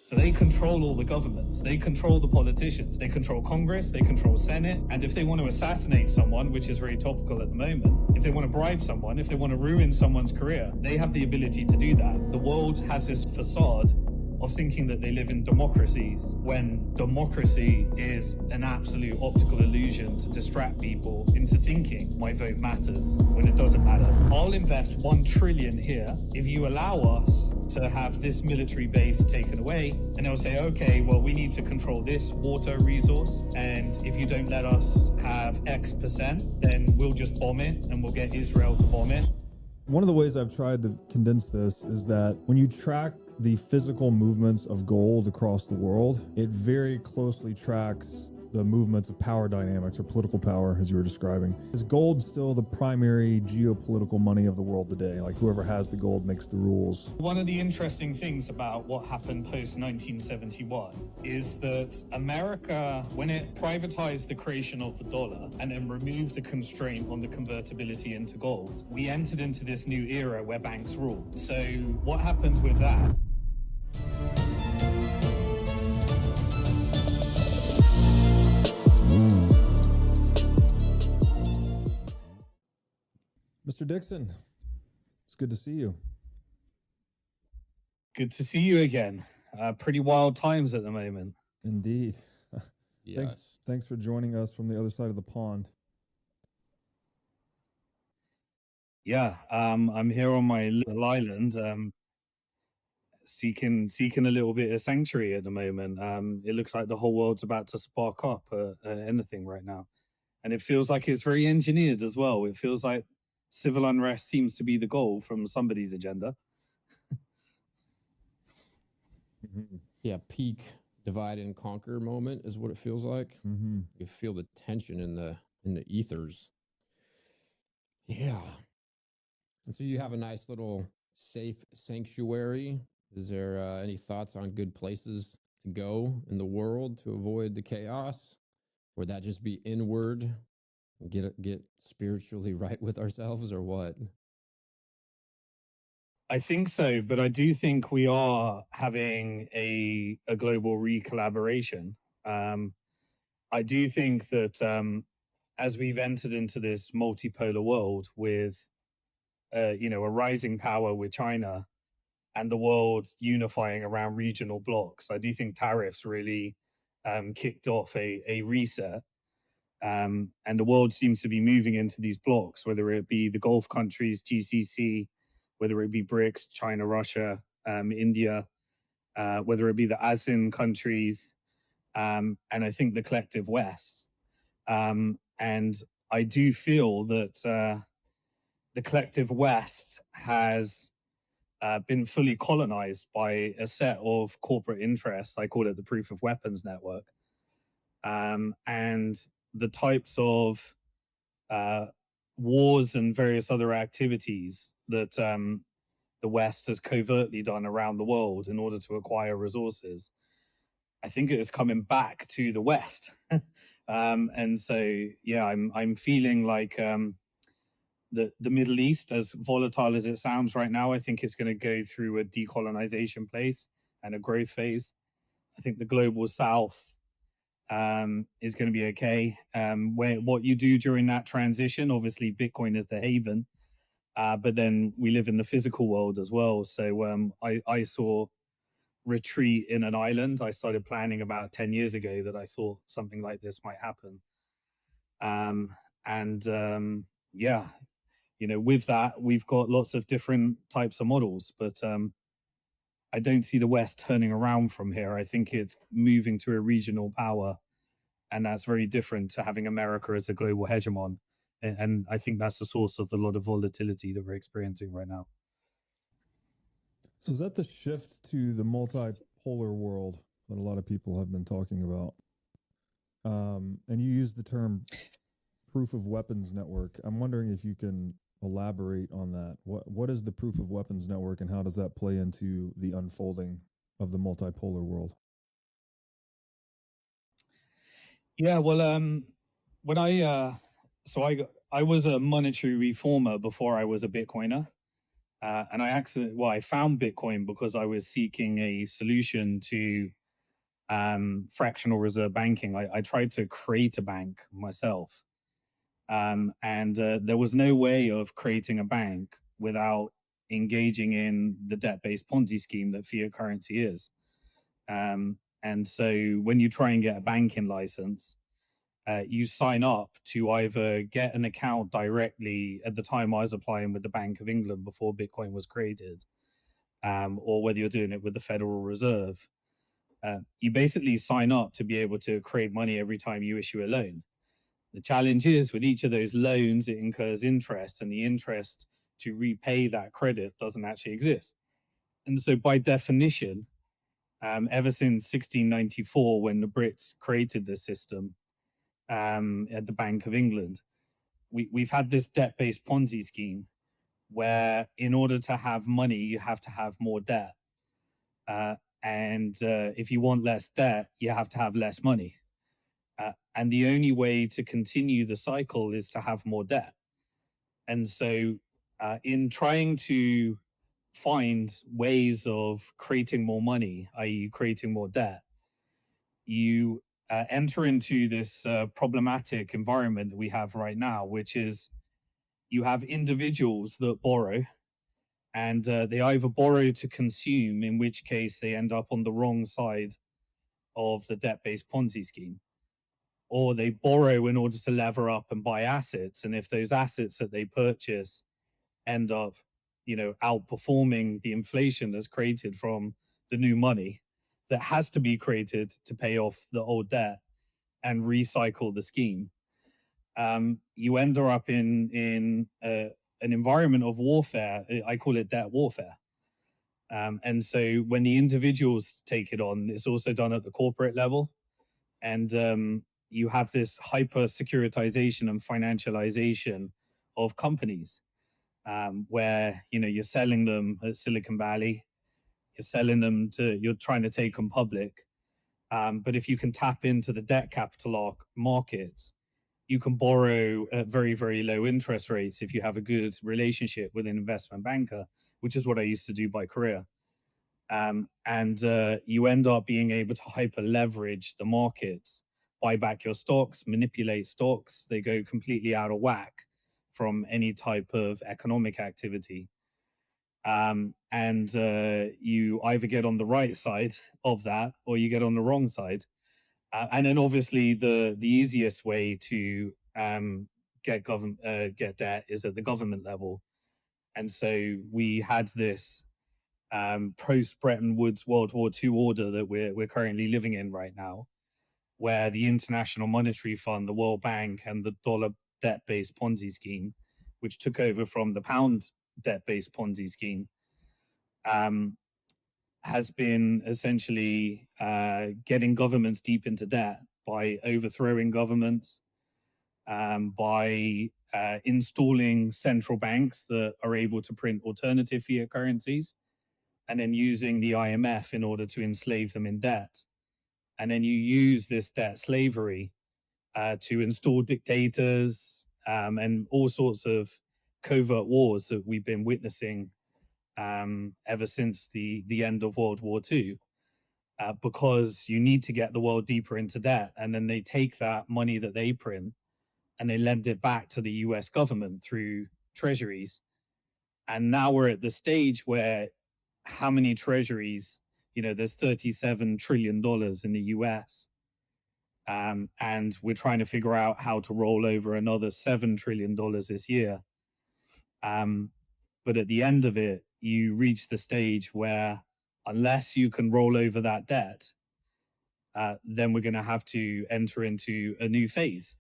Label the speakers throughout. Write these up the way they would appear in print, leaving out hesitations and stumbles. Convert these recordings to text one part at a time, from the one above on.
Speaker 1: So they control all the governments, they control the politicians, they control Congress, they control Senate. And if they want to assassinate someone, which is very topical at the moment, if they want to bribe someone, if they want to ruin someone's career, they have the ability to do that. The world has this facade of thinking that they live in democracies, when democracy is an absolute optical illusion to distract people into thinking my vote matters when it doesn't matter. I'll invest 1 trillion here if you allow us to have this military base taken away, and they'll say, okay, well, we need to control this water resource, and if you don't let us have X%, then we'll just bomb it and we'll get Israel to bomb it.
Speaker 2: One of the ways I've tried to condense this is that when you track the physical movements of gold across the world, it very closely tracks the movements of power dynamics or political power, as you were describing. Is gold still the primary geopolitical money of the world today? Like whoever has the gold makes the rules.
Speaker 1: One of the interesting things about what happened post 1971 is that America, when it privatized the creation of the dollar and then removed the constraint on the convertibility into gold, we entered into this new era where banks rule. So what happened with that?
Speaker 2: Mr. Dixon, it's good to see you.
Speaker 1: Good to see you again. Pretty wild times at the moment.
Speaker 2: Indeed.
Speaker 3: Yeah.
Speaker 2: Thanks for joining us from the other side of the pond.
Speaker 1: Yeah, I'm here on my little island, seeking a little bit of sanctuary at the moment. It looks like the whole world's about to spark up anything right now, and it feels like it's very engineered as well. It feels like civil unrest seems to be the goal from somebody's agenda.
Speaker 3: Yeah, peak divide and conquer moment is what it feels like.
Speaker 2: Mm-hmm.
Speaker 3: You feel the tension in the ethers. Yeah. And so you have a nice little safe sanctuary. Is there any thoughts on good places to go in the world to avoid the chaos? Would that just be inward? Get spiritually right with ourselves, or what?
Speaker 1: I think so, but I do think we are having a global recollaboration. I do think that as we've entered into this multipolar world with a rising power with China and the world unifying around regional blocks, I do think tariffs really kicked off a reset. And the world seems to be moving into these blocks, whether it be the Gulf countries, GCC, whether it be BRICS, China, Russia, India, whether it be the ASEAN countries, and I think the collective West. And I do feel that the collective West has been fully colonized by a set of corporate interests. I call it the proof of weapons network. And the types of wars and various other activities that the West has covertly done around the world in order to acquire resources, I think it is coming back to the West. And so, yeah, I'm feeling like the Middle East, as volatile as it sounds right now, I think it's going to go through a decolonization phase and a growth phase. I think the global South is going to be okay. What you do during that transition, obviously Bitcoin is the haven, but then we live in the physical world as well. So I saw retreat in an island. I started planning about 10 years ago that I thought something like this might happen. Yeah, with that, we've got lots of different types of models, but I don't see the West turning around from here. I think it's moving to a regional power, and that's very different to having America as a global hegemon. And I think that's the source of a lot of volatility that we're experiencing right now.
Speaker 2: So is that the shift to the multipolar world that a lot of people have been talking about? And you use the term proof of weapons network. I'm wondering if you can elaborate on that. What is the proof of weapons network, and how does that play into the unfolding of the multipolar world?
Speaker 1: Yeah, well, when I was a monetary reformer before I was a Bitcoiner. And I found Bitcoin because I was seeking a solution to fractional reserve banking. I tried to create a bank myself. And there was no way of creating a bank without engaging in the debt-based Ponzi scheme that fiat currency is. And so when you try and get a banking license, you sign up to either get an account directly. At the time I was applying with the Bank of England before Bitcoin was created, or whether you're doing it with the Federal Reserve. You basically sign up to be able to create money every time you issue a loan. The challenge is with each of those loans, it incurs interest, and the interest to repay that credit doesn't actually exist. And so by definition, ever since 1694, when the Brits created the system at the Bank of England, we've had this debt-based Ponzi scheme where in order to have money, you have to have more debt. And if you want less debt, you have to have less money. And the only way to continue the cycle is to have more debt. And so in trying to find ways of creating more money, i.e. creating more debt, you enter into this problematic environment that we have right now, which is you have individuals that borrow, and they either borrow to consume, in which case they end up on the wrong side of the debt-based Ponzi scheme, or they borrow in order to lever up and buy assets. And if those assets that they purchase end up, outperforming the inflation that's created from the new money that has to be created to pay off the old debt and recycle the scheme, you end up in an environment of warfare. I call it debt warfare. And so when the individuals take it on, it's also done at the corporate level. And you have this hyper securitization and financialization of companies, where, you're selling them at Silicon Valley, you're trying to take them public. But if you can tap into the debt capital markets, you can borrow at very, very low interest rates if you have a good relationship with an investment banker, which is what I used to do by career. And you end up being able to hyper leverage the markets, buy back your stocks, manipulate stocks. They go completely out of whack from any type of economic activity. And you either get on the right side of that or you get on the wrong side. And then obviously the easiest way to get debt is at the government level. And so we had this post Bretton Woods World War II order that we're currently living in right now, where the International Monetary Fund, the World Bank, and the dollar debt-based Ponzi scheme, which took over from the pound debt-based Ponzi scheme, has been essentially getting governments deep into debt by overthrowing governments, by installing central banks that are able to print alternative fiat currencies, and then using the IMF in order to enslave them in debt. And then you use this debt slavery to install dictators and all sorts of covert wars that we've been witnessing ever since the end of World War II, because you need to get the world deeper into debt. And then they take that money that they print and they lend it back to the US government through treasuries. And now we're at the stage where how many treasuries, there's $37 trillion in the US. And we're trying to figure out how to roll over another $7 trillion this year. But at the end of it, you reach the stage where unless you can roll over that debt, then we're going to have to enter into a new phase.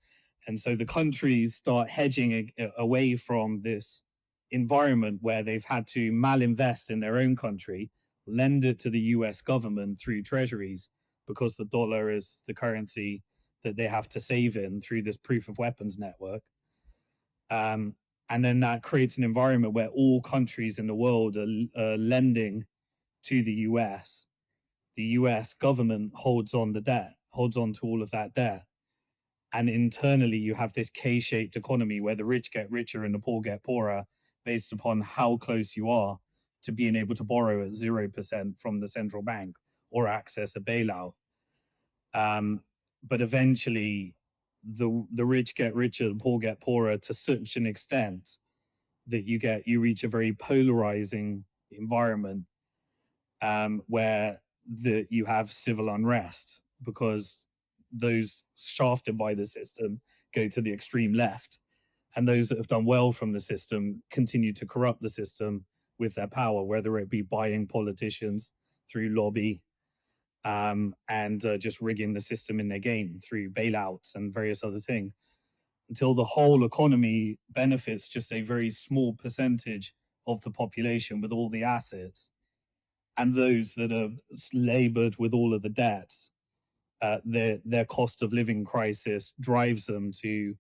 Speaker 1: And so the countries start hedging away from this environment where they've had to malinvest in their own country, lend it to the US government through treasuries, because the dollar is the currency that they have to save in through this proof of weapons network. And then that creates an environment where all countries in the world are lending to the US. The US government holds on the debt, holds on to all of that debt. And internally, you have this K-shaped economy where the rich get richer and the poor get poorer. based upon how close you are to being able to borrow at 0% from the central bank or access a bailout. But eventually, the rich get richer, the poor get poorer to such an extent that you reach a very polarizing environment where you have civil unrest, because those shafted by the system go to the extreme left, and those that have done well from the system continue to corrupt the system with their power, whether it be buying politicians through lobby, and just rigging the system in their game through bailouts and various other things, until the whole economy benefits just a very small percentage of the population with all the assets, and those that are labored with all of the debts, their cost of living crisis drives them to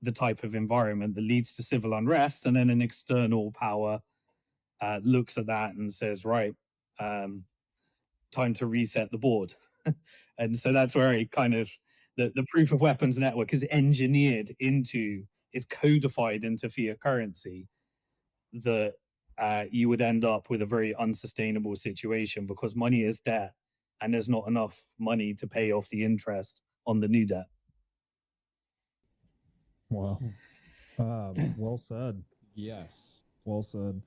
Speaker 1: the type of environment that leads to civil unrest. And then an external power looks at that and says, right, time to reset the board. And so that's where it kind of, the proof of weapons network is engineered into, is codified into fiat currency, that you would end up with a very unsustainable situation, because money is debt and there's not enough money to pay off the interest on the new debt.
Speaker 2: Wow. Well said.
Speaker 3: Yes.
Speaker 2: Well said.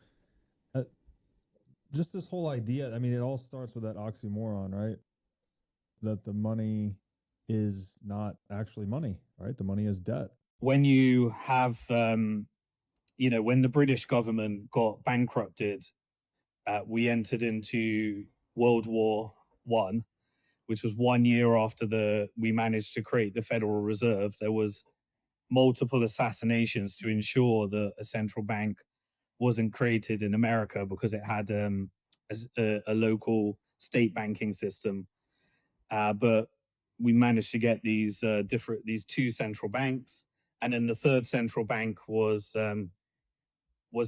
Speaker 2: Just this whole idea, I mean, it all starts with that oxymoron, right? That the money is not actually money, right? The money is debt.
Speaker 1: When you have, when the British government got bankrupted, we entered into World War I, which was 1 year after we managed to create the Federal Reserve. There was multiple assassinations to ensure that a central bank wasn't created in America, because it had a local state banking system. But we managed to get these two central banks, and then the third central bank was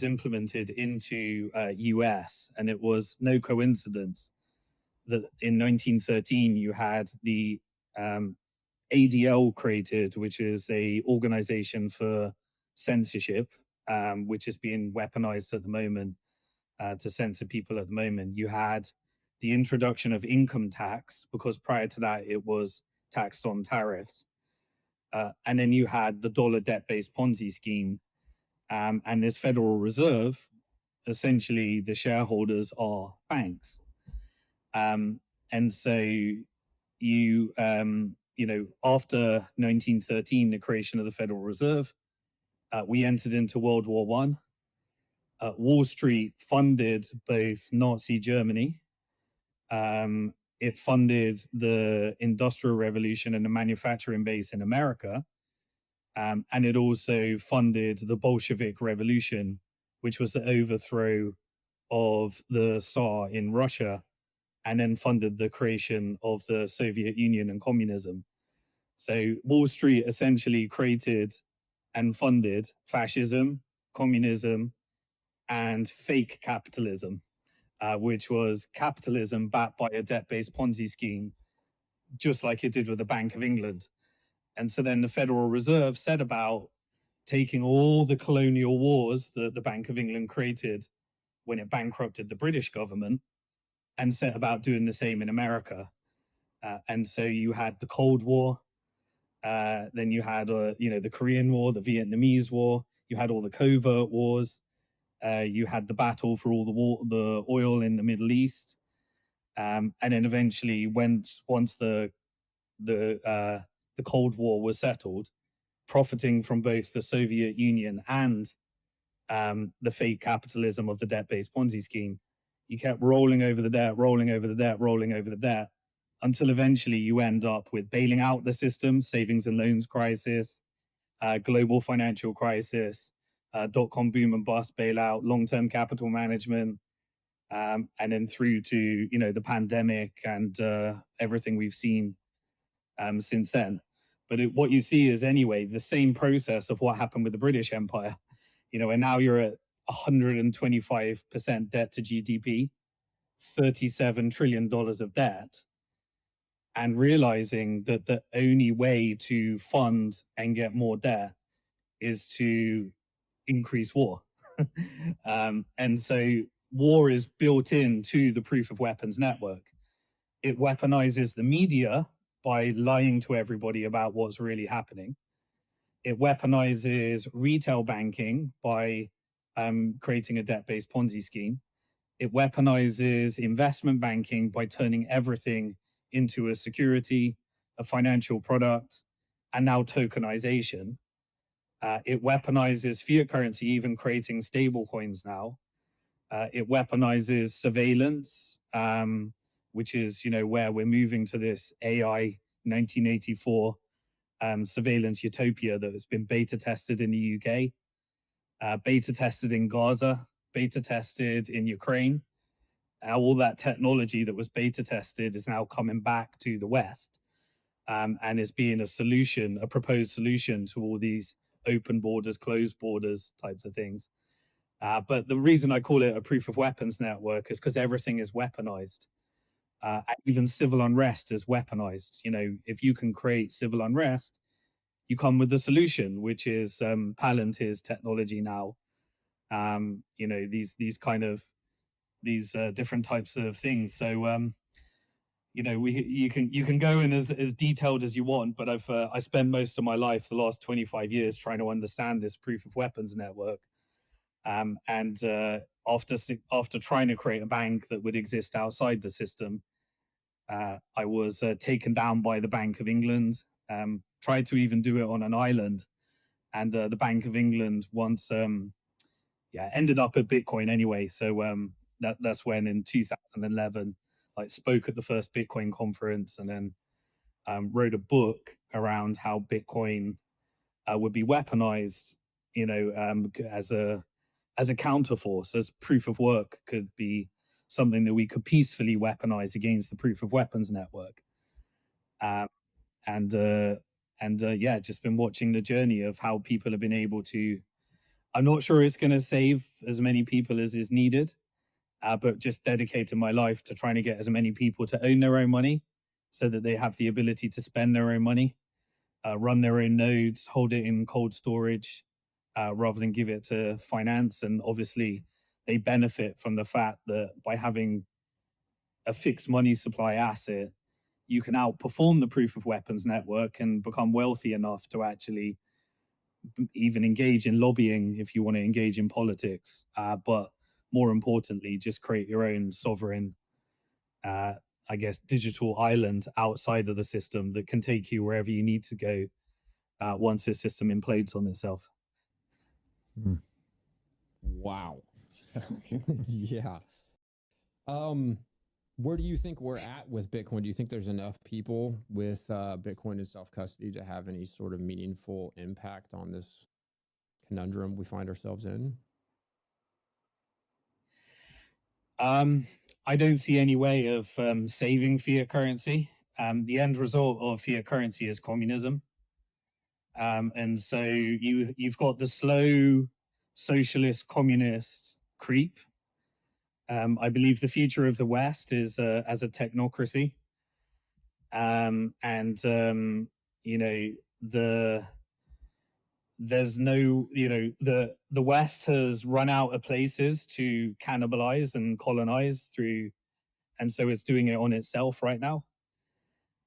Speaker 1: implemented into US, and it was no coincidence that in 1913 you had the ADL created, which is a organization for censorship, which is being weaponized at the moment to censor people at the moment. You had the introduction of income tax, because prior to that it was taxed on tariffs. And then you had the dollar debt-based Ponzi scheme. And this Federal Reserve, essentially the shareholders are banks. And so you, after 1913, the creation of the Federal Reserve, we entered into World War I. Wall Street funded both Nazi Germany. It funded the Industrial Revolution and the manufacturing base in America. And it also funded the Bolshevik Revolution, which was the overthrow of the Tsar in Russia, and then funded the creation of the Soviet Union and communism. So Wall Street essentially created and funded fascism, communism, and fake capitalism, which was capitalism backed by a debt-based Ponzi scheme, just like it did with the Bank of England. And so then the Federal Reserve set about taking all the colonial wars that the Bank of England created when it bankrupted the British government, and set about doing the same in America. And so you had the Cold War, then you had the Korean War, the Vietnamese War, you had all the covert wars, you had the battle for all the oil in the Middle East, and then eventually, once the Cold War was settled, profiting from both the Soviet Union and the fake capitalism of the debt-based Ponzi scheme, you kept rolling over the debt, rolling over the debt, rolling over the debt, until eventually you end up with bailing out the system, savings and loans crisis, global financial crisis, dot-com boom and bust bailout, long-term capital management, and then through to the pandemic and everything we've seen since then. But what you see is, anyway, the same process of what happened with the British Empire. And now you're at 125% debt to GDP, $37 trillion of debt, and realizing that the only way to fund and get more debt is to increase war. And so war is built into the proof of weapons network. It weaponizes the media by lying to everybody about what's really happening. It weaponizes retail banking by creating a debt-based Ponzi scheme. It weaponizes investment banking by turning everything into a security, a financial product, and now tokenization. It weaponizes fiat currency, even creating stable coins now. It weaponizes surveillance, which is, where we're moving to this AI 1984 surveillance utopia that has been beta tested in the UK, beta tested in Gaza, beta tested in Ukraine. All that technology that was beta tested is now coming back to the West, and is being a proposed solution to all these open borders, closed borders types of things. But the reason I call it a proof of weapons network is because everything is weaponized. Even civil unrest is weaponized. If you can create civil unrest, you come with the solution, which is Palantir's technology now. These different types of things. So you can go in as detailed as you want, but I spent most of my life, the last 25 years, trying to understand this proof of weapons network. And after trying to create a bank that would exist outside the system, I was taken down by the Bank of England. Tried to even do it on an island, and the Bank of England once ended up at Bitcoin anyway. So that's when in 2011 I spoke at the first Bitcoin conference, and then wrote a book around how Bitcoin would be weaponized, as a counterforce, as proof of work could be something that we could peacefully weaponize against the proof of weapons network. Just been watching the journey of how people have been able to. I'm not sure it's going to save as many people as is needed, but just dedicated my life to trying to get as many people to own their own money so that they have the ability to spend their own money, run their own nodes, hold it in cold storage, rather than give it to finance. And obviously they benefit from the fact that by having a fixed money supply asset, you can outperform the proof of weapons network and become wealthy enough to actually even engage in lobbying if you want to engage in politics. But more importantly, just create your own sovereign, digital island outside of the system that can take you wherever you need to go once this system implodes on itself.
Speaker 3: Wow. Yeah. Where do you think we're at with Bitcoin? Do you think there's enough people with Bitcoin and self-custody to have any sort of meaningful impact on this conundrum we find ourselves in?
Speaker 1: I don't see any way of saving fiat currency. The end result of fiat currency is communism. And so you've got the slow socialist communist creep. I believe the future of the West is as a technocracy. There's no, the West has run out of places to cannibalize and colonize through, and so it's doing it on itself right now.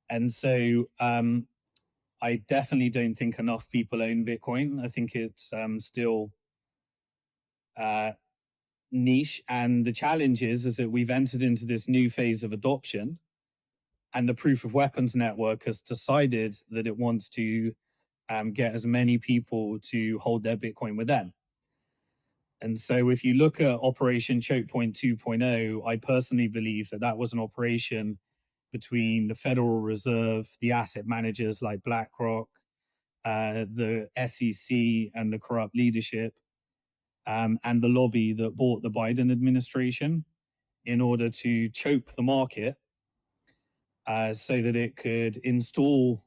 Speaker 1: And so I definitely don't think enough people own Bitcoin. I think it's still niche. And the challenge is that we've entered into this new phase of adoption, and the proof of weapons network has decided that it wants to get as many people to hold their Bitcoin with them. And so if you look at Operation Choke Point 2.0, I personally believe that was an operation between the Federal Reserve, the asset managers like BlackRock, the SEC and the corrupt leadership, and the lobby that bought the Biden administration in order to choke the market so that it could install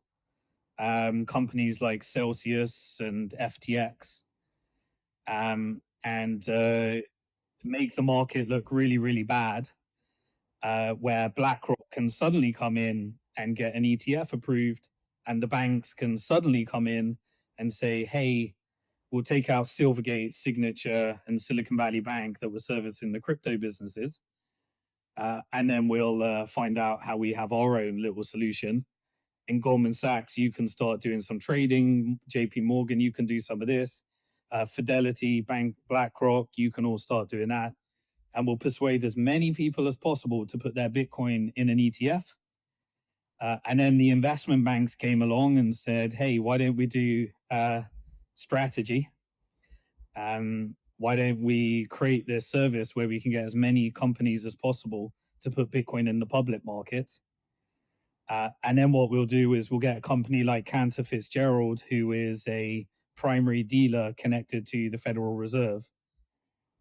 Speaker 1: companies like Celsius and FTX and make the market look really, really bad, where BlackRock can suddenly come in and get an ETF approved, and the banks can suddenly come in and say, hey, We'll take out Silvergate, Signature, and Silicon Valley Bank that were servicing the crypto businesses. And then we'll find out how we have our own little solution. In Goldman Sachs, you can start doing some trading. JP Morgan, you can do some of this. Fidelity, Bank, BlackRock, you can all start doing that. And we'll persuade as many people as possible to put their Bitcoin in an ETF. And then the investment banks came along and said, hey, why don't we do strategy? Why don't we create this service where we can get as many companies as possible to put Bitcoin in the public markets? And then what we'll do is we'll get a company like Cantor Fitzgerald, who is a primary dealer connected to the Federal Reserve.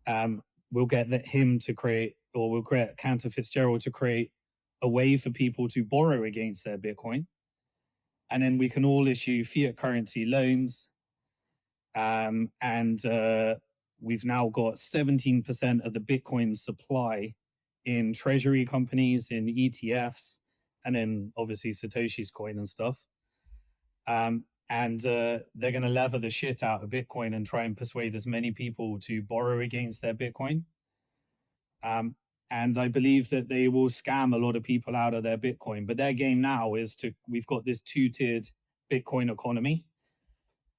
Speaker 1: We'll get him to create, or we'll create Cantor Fitzgerald to create a way for people to borrow against their Bitcoin. And then we can all issue fiat currency loans. And we've now got 17% of the Bitcoin supply in treasury companies, in ETFs, and then obviously Satoshi's coin and stuff. And they're going to lever the shit out of Bitcoin and try and persuade as many people to borrow against their Bitcoin. And I believe that they will scam a lot of people out of their Bitcoin. But their game now is we've got this two-tiered Bitcoin economy.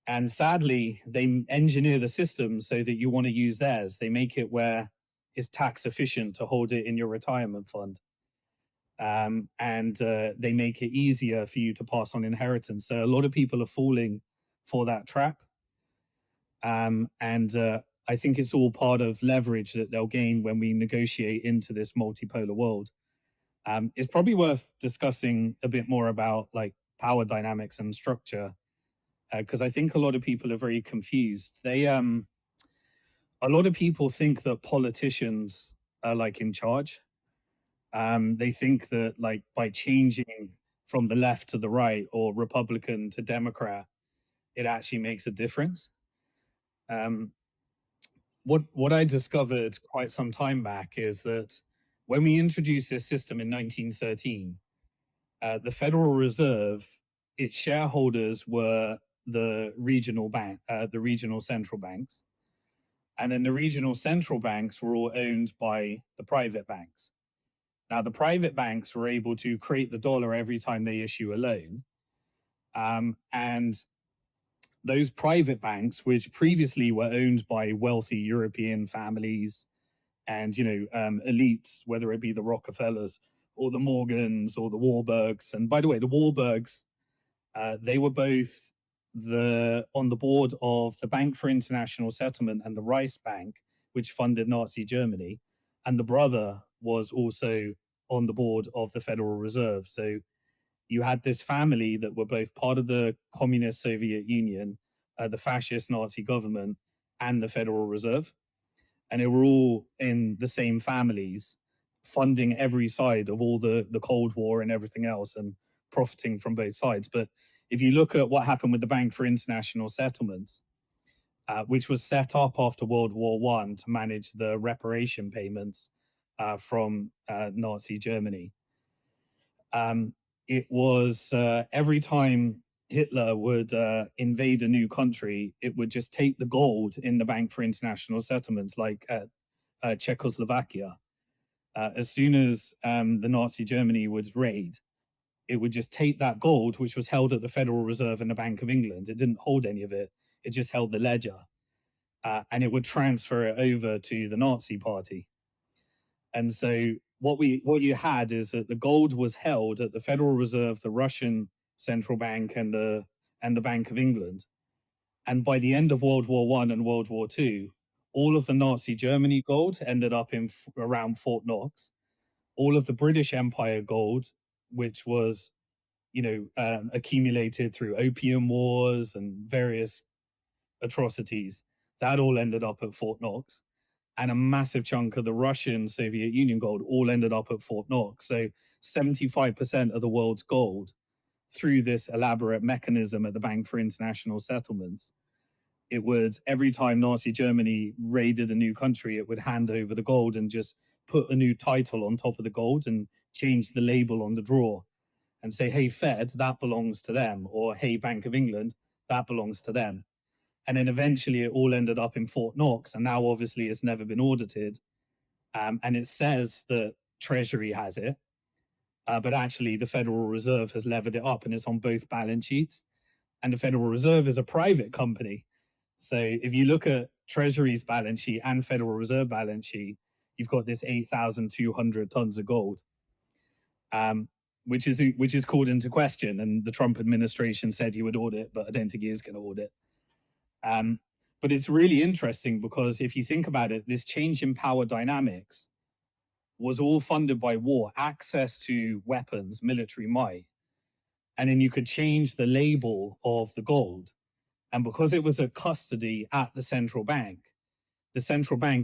Speaker 1: And sadly, they engineer the system so that you want to use theirs. They make it where it's tax efficient to hold it in your retirement fund. And they make it easier for you to pass on inheritance. So a lot of people are falling for that trap. I think it's all part of leverage that they'll gain when we negotiate into this multipolar world. It's probably worth discussing a bit more about like power dynamics and structure, because I think a lot of people are very confused. A lot of people think that politicians are like in charge. They think that like by changing from the left to the right or Republican to Democrat, it actually makes a difference. What I discovered quite some time back is that when we introduced this system in 1913, the Federal Reserve, its shareholders were the regional central banks. And then the regional central banks were all owned by the private banks. Now, the private banks were able to create the dollar every time they issue a loan. And those private banks, which previously were owned by wealthy European families and, elites, whether it be the Rockefellers or the Morgans or the Warburgs. And by the way, the Warburgs, they were both on the board of the Bank for International Settlement and the Reichsbank, which funded Nazi Germany. And the brother was also on the board of the Federal Reserve. So you had this family that were both part of the communist Soviet Union, the fascist Nazi government, and the Federal Reserve. And they were all in the same families, funding every side of all the Cold War and everything else and profiting from both sides. But if you look at what happened with the Bank for International Settlements, which was set up after World War I to manage the reparation payments from Nazi Germany, it was every time Hitler would invade a new country, it would just take the gold in the Bank for International Settlements, like at Czechoslovakia. As soon as the Nazi Germany would raid, it would just take that gold, which was held at the Federal Reserve and the Bank of England. It didn't hold any of it. It just held the ledger. And it would transfer it over to the Nazi party. And so what you had is that the gold was held at the Federal Reserve, the Russian Central Bank, and the Bank of England. And by the end of World War I and World War II, all of the Nazi Germany gold ended up in around Fort Knox. All of the British Empire gold, which was, accumulated through opium wars and various atrocities, that all ended up at Fort Knox. And a massive chunk of the Russian Soviet Union gold all ended up at Fort Knox. So 75% of the world's gold, through this elaborate mechanism at the Bank for International Settlements, it would, every time Nazi Germany raided a new country, it would hand over the gold and just put a new title on top of the gold and change the label on the drawer and say, hey, Fed, that belongs to them, or hey, Bank of England, that belongs to them. And then eventually it all ended up in Fort Knox. And now obviously it's never been audited. And it says that Treasury has it. But actually the Federal Reserve has levered it up and it's on both balance sheets. And the Federal Reserve is a private company. So if you look at Treasury's balance sheet and Federal Reserve balance sheet, you've got this 8,200 tons of gold, which is called into question. And the Trump administration said he would audit, but I don't think he is going to audit. But it's really interesting because if you think about it, this change in power dynamics was all funded by war, access to weapons, military might. And then you could change the label of the gold. And because it was a custody at the central bank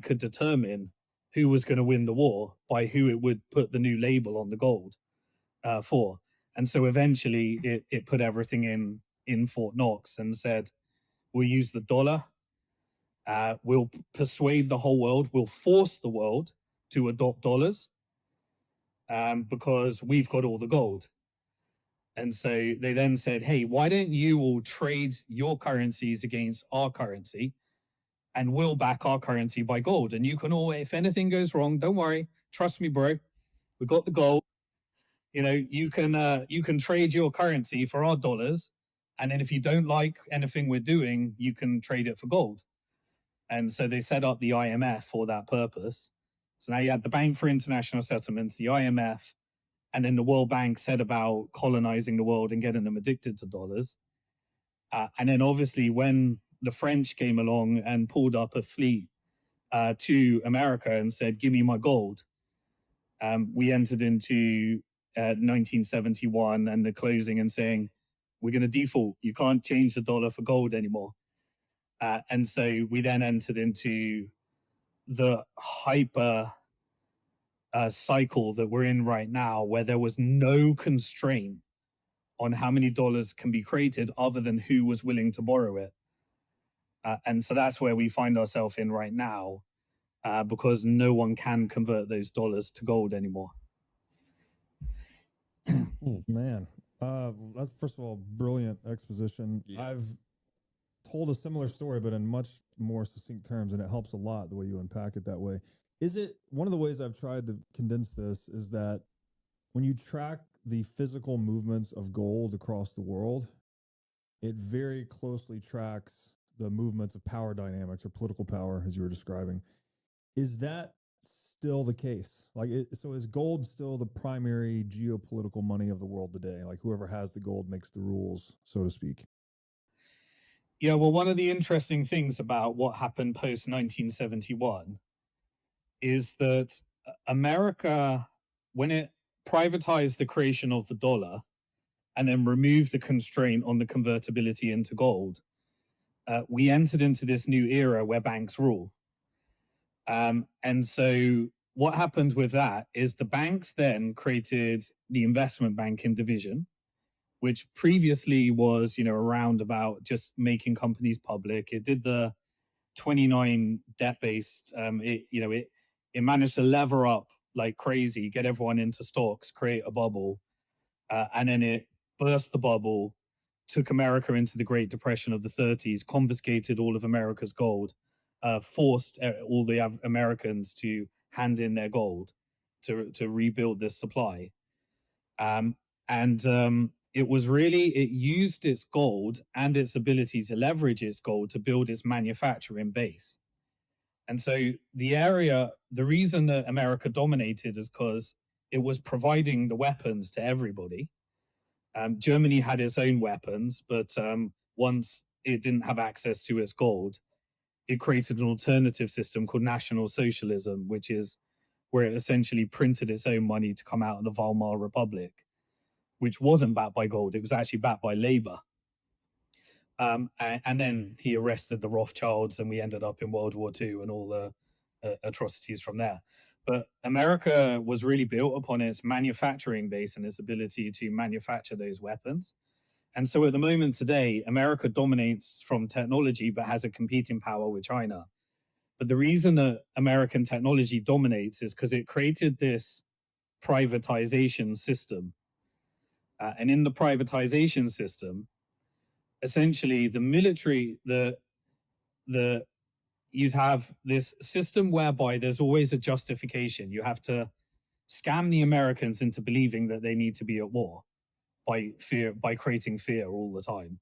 Speaker 1: could determine who was going to win the war by who it would put the new label on the gold for. And so eventually it put everything in Fort Knox and said, we'll use the dollar. We'll persuade the whole world. We'll force the world to adopt dollars because we've got all the gold. And so they then said, hey, why don't you all trade your currencies against our currency and we'll back our currency by gold. And you can all, if anything goes wrong, don't worry. Trust me, bro. We got the gold. You know, you can trade your currency for our dollars. And then if you don't like anything we're doing, you can trade it for gold. And so they set up the IMF for that purpose. So now you had the Bank for International Settlements, the IMF, and then the World Bank set about colonizing the world and getting them addicted to dollars. And then obviously when the French came along and pulled up a fleet to America and said, give me my gold, we entered into 1971 and the closing and saying, we're going to default. You can't change the dollar for gold anymore. And so we then entered into the hyper cycle that we're in right now, where there was no constraint on how many dollars can be created other than who was willing to borrow it. And so that's where we find ourselves in right now, because no one can convert those dollars to gold anymore.
Speaker 2: Oh, man. That's, first of all, brilliant exposition. Yeah. I've told a similar story, but in much more succinct terms, and it helps a lot the way you unpack it that way. Is it one of the ways I've tried to condense this is that when you track the physical movements of gold across the world, it very closely tracks the movements of power dynamics or political power, as you were describing. Is that still the case? Like, so is gold still the primary geopolitical money of the world today? Like, whoever has the gold makes the rules, so to speak.
Speaker 1: Yeah, well, one of the interesting things about what happened post 1971 is that America, when it privatized the creation of the dollar and then removed the constraint on the convertibility into gold, we entered into this new era where banks rule. And so what happened with that is the banks then created the investment banking division, which previously was, around about just making companies public. It did the 29 debt-based, it managed to lever up like crazy, get everyone into stocks, create a bubble, and then it burst the bubble, took America into the Great Depression of the 30s, confiscated all of America's gold, forced all the Americans to hand in their gold to rebuild this supply. It used its gold and its ability to leverage its gold to build its manufacturing base. And so the reason that America dominated is because it was providing the weapons to everybody. Germany had its own weapons, but once it didn't have access to its gold, it created an alternative system called National Socialism, which is where it essentially printed its own money to come out of the Weimar Republic, which wasn't backed by gold. It was actually backed by labor. And then he arrested the Rothschilds and we ended up in World War II and all the atrocities from there. But America was really built upon its manufacturing base and its ability to manufacture those weapons. And so at the moment today, America dominates from technology, but has a competing power with China. But the reason that American technology dominates is because it created this privatization system. And in the privatization system, essentially the military, the you'd have this system whereby there's always a justification. You have to scam the Americans into believing that they need to be at war by creating fear all the time.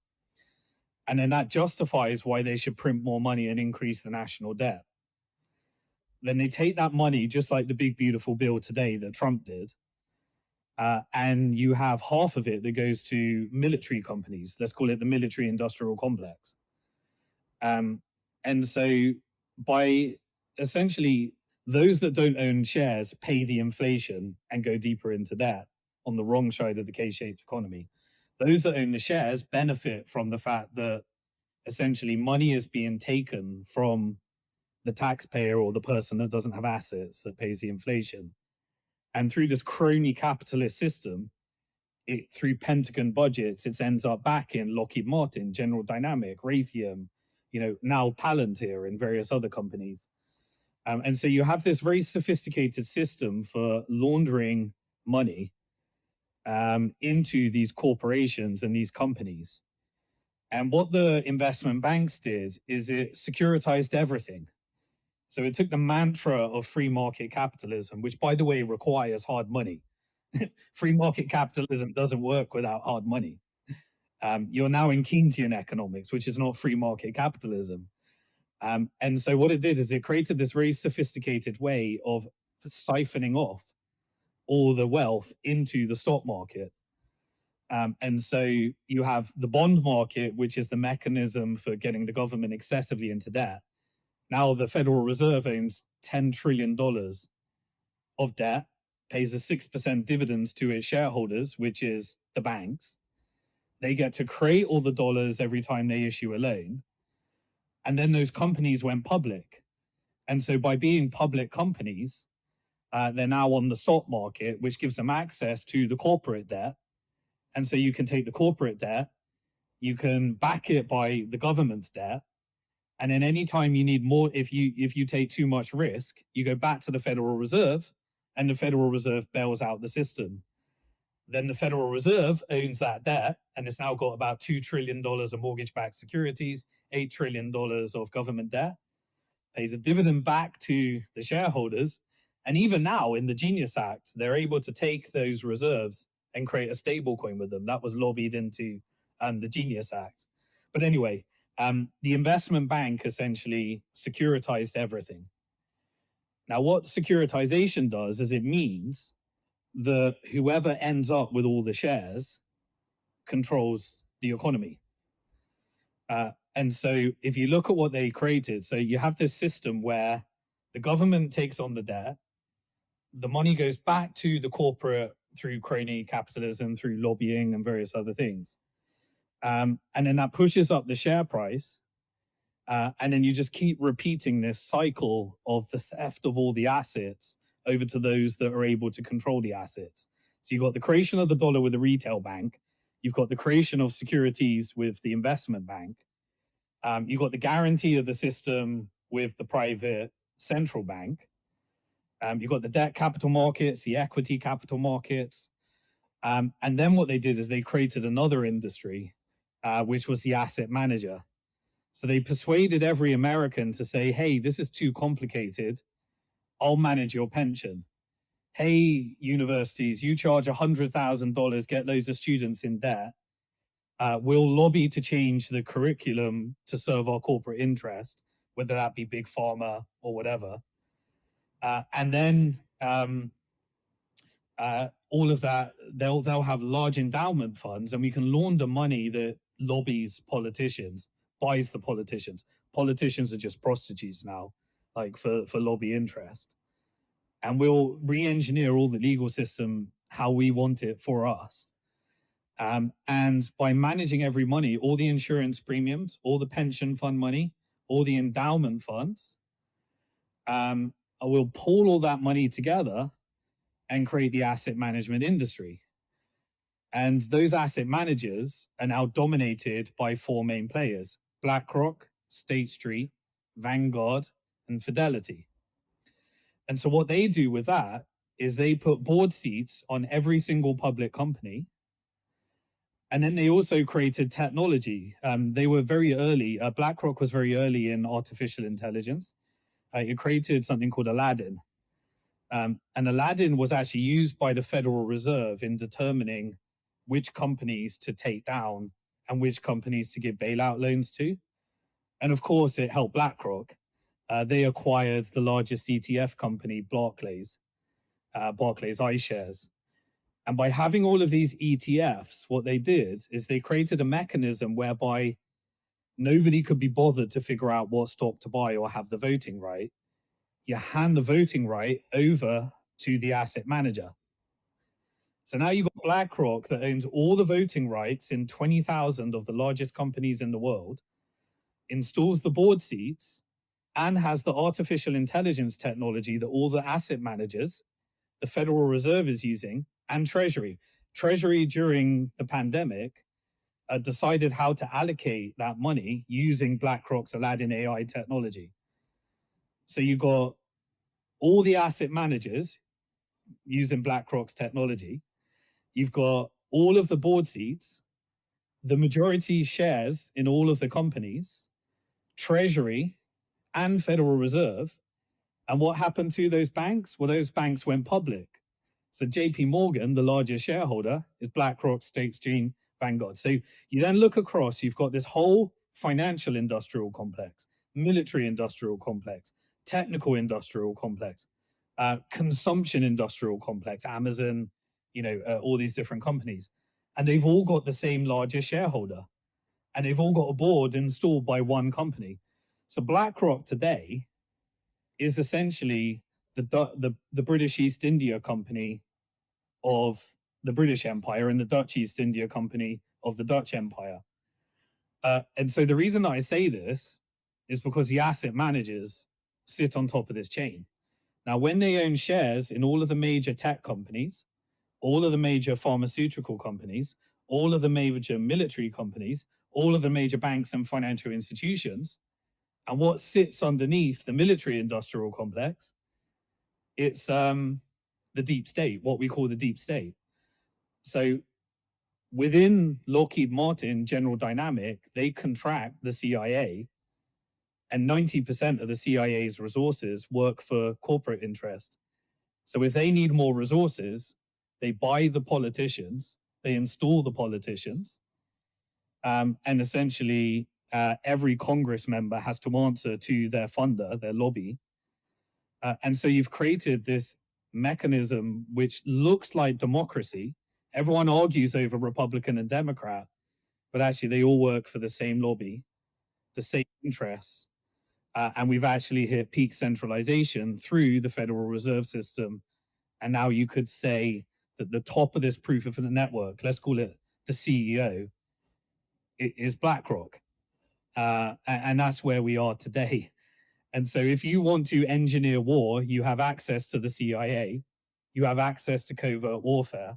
Speaker 1: And then that justifies why they should print more money and increase the national debt. Then they take that money, just like the big, beautiful bill today that Trump did, and you have half of it that goes to military companies. Let's call it the military industrial complex. And so by essentially those that don't own shares pay the inflation and go deeper into debt on the wrong side of the K-shaped economy. Those that own the shares benefit from the fact that essentially money is being taken from the taxpayer or the person that doesn't have assets that pays the inflation. And through this crony capitalist system, through Pentagon budgets, it ends up back in Lockheed Martin, General Dynamic, Raytheon, now Palantir and various other companies. And so you have this very sophisticated system for laundering money into these corporations and these companies. And what the investment banks did is it securitized everything. So it took the mantra of free market capitalism, which, by the way, requires hard money. Free market capitalism doesn't work without hard money. You're now in Keynesian economics, which is not free market capitalism. And so what it did is it created this very sophisticated way of siphoning off all the wealth into the stock market. And so you have the bond market, which is the mechanism for getting the government excessively into debt. Now the Federal Reserve owns $10 trillion of debt, pays a 6% dividends to its shareholders, which is the banks. They get to create all the dollars every time they issue a loan. And then those companies went public. And so by being public companies, they're now on the stock market, which gives them access to the corporate debt. And so you can take the corporate debt, you can back it by the government's debt. And then anytime you need more, if you take too much risk, you go back to the Federal Reserve and the Federal Reserve bails out the system. Then the Federal Reserve owns that debt and it's now got about $2 trillion of mortgage-backed securities, $8 trillion of government debt, pays a dividend back to the shareholders. And even now in the Genius Act, they're able to take those reserves and create a stable coin with them. That was lobbied into the Genius Act. But anyway, the investment bank essentially securitized everything. Now, what securitization does is it means that whoever ends up with all the shares controls the economy. And so if you look at what they created, so you have this system where the government takes on the debt, the money goes back to the corporate through crony capitalism, through lobbying and various other things. And then that pushes up the share price. And then you just keep repeating this cycle of the theft of all the assets over to those that are able to control the assets. So you've got the creation of the dollar with the retail bank. You've got the creation of securities with the investment bank. You've got the guarantee of the system with the private central bank. You've got the debt capital markets, the equity capital markets. And then what they did is they created another industry, which was the asset manager. So they persuaded every American to say, hey, this is too complicated. I'll manage your pension. Hey, universities, you charge $100,000, get loads of students in debt. We'll lobby to change the curriculum to serve our corporate interest, whether that be big pharma or whatever. And then all of that, they'll have large endowment funds, and we can launder money that lobbies politicians, buys the politicians. Politicians are just prostitutes now, like for lobby interest. And we'll re-engineer all the legal system how we want it for us. And by managing every money, all the insurance premiums, all the pension fund money, all the endowment funds, we'll pull all that money together and create the asset management industry. And those asset managers are now dominated by four main players: BlackRock, State Street, Vanguard, and Fidelity. And so what they do with that is they put board seats on every single public company. And then they also created technology. They were very early. BlackRock was very early in artificial intelligence. It created something called Aladdin. And Aladdin was actually used by the Federal Reserve in determining which companies to take down and which companies to give bailout loans to. And of course, it helped BlackRock. They acquired the largest ETF company, Barclays iShares. And by having all of these ETFs, what they did is they created a mechanism whereby nobody could be bothered to figure out what stock to buy or have the voting right. You hand the voting right over to the asset manager. So now you've got BlackRock that owns all the voting rights in 20,000 of the largest companies in the world, installs the board seats, and has the artificial intelligence technology that all the asset managers, the Federal Reserve is using, and Treasury. Treasury during the pandemic decided how to allocate that money using BlackRock's Aladdin AI technology. So you got all the asset managers using BlackRock's technology. You've got all of the board seats, the majority shares in all of the companies, Treasury, and Federal Reserve. And what happened to those banks? Well, those banks went public. So JP Morgan, the largest shareholder, is BlackRock, State Street, Vanguard. So you then look across, you've got this whole financial industrial complex, military industrial complex, technical industrial complex, consumption industrial complex, Amazon, all these different companies. And they've all got the same largest shareholder. And they've all got a board installed by one company. So BlackRock today is essentially the British East India Company of the British Empire and the Dutch East India Company of the Dutch Empire. And so the reason I say this is because the asset managers sit on top of this chain. Now, when they own shares in all of the major tech companies, all of the major pharmaceutical companies, all of the major military companies, all of the major banks and financial institutions, and what sits underneath the military industrial complex, it's the deep state, what we call the deep state. So within Lockheed Martin, General Dynamic, they contract the CIA, and 90% of the CIA's resources work for corporate interest. So if they need more resources, they buy the politicians, they install the politicians, and essentially every Congress member has to answer to their funder, their lobby. And so you've created this mechanism which looks like democracy. Everyone argues over Republican and Democrat, but actually they all work for the same lobby, the same interests. And we've actually hit peak centralization through the Federal Reserve System. And now you could say that the top of this proof of the network, let's call it the CEO, is BlackRock. And that's where we are today. And so if you want to engineer war, you have access to the CIA, you have access to covert warfare,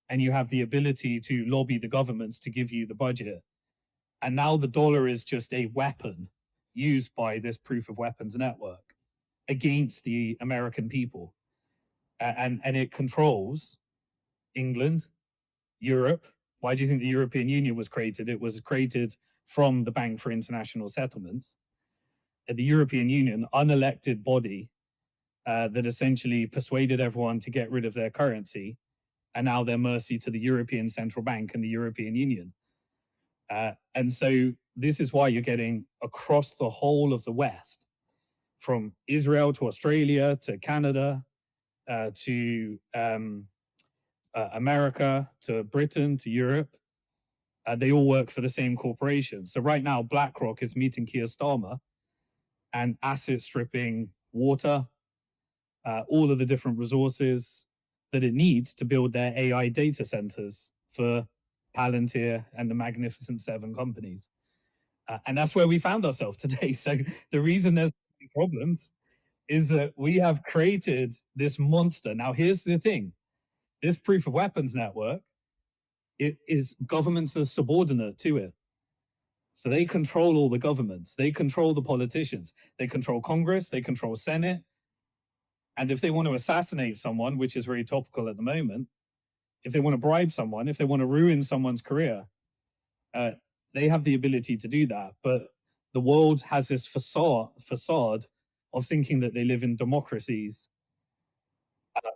Speaker 1: and you have the ability to lobby the governments to give you the budget. And now the dollar is just a weapon used by this proof of weapons network against the American people. And it controls England, Europe. Why do you think the European Union was created? It was created from the Bank for International Settlements. The European Union, unelected body that essentially persuaded everyone to get rid of their currency, and now they're mercy to the European Central Bank and the European Union. And so this is why you're getting across the whole of the West, from Israel to Australia to Canada to America to Britain to Europe. They all work for the same corporation. So right now, BlackRock is meeting Keir Starmer and asset stripping water, all of the different resources that it needs to build their AI data centers for Palantir and the Magnificent Seven companies. And that's where we found ourselves today. So the reason there's problems is that we have created this monster. Now, here's the thing. This proof of weapons network, it is governments are subordinate to it. So they control all the governments. They control the politicians. They control Congress. They control Senate. And if they want to assassinate someone, which is very topical at the moment, if they want to bribe someone, if they want to ruin someone's career, they have the ability to do that. But the world has this facade of thinking that they live in democracies,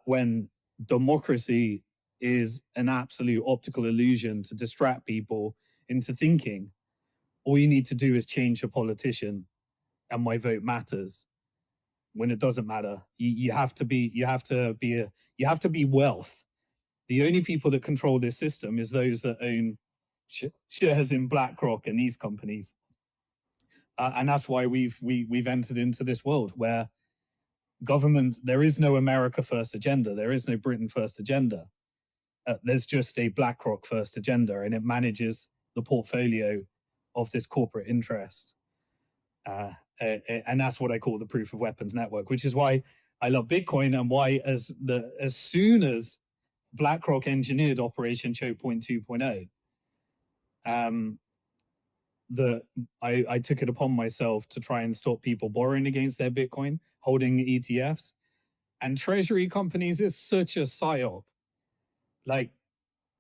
Speaker 1: when democracy is an absolute optical illusion to distract people into thinking all you need to do is change a politician and my vote matters, when it doesn't matter. You have to be wealth. The only people that control this system is those that own shares in BlackRock and these companies, and that's why we've entered into this world where government, there is no America first agenda, there is no Britain first agenda. There's just a BlackRock first agenda, and it manages the portfolio of this corporate interest. And that's what I call the proof of weapons network, which is why I love Bitcoin, and why as soon as BlackRock engineered Operation Choke Point 2.0, I took it upon myself to try and stop people borrowing against their Bitcoin, holding ETFs. And treasury companies is such a psyop. Like,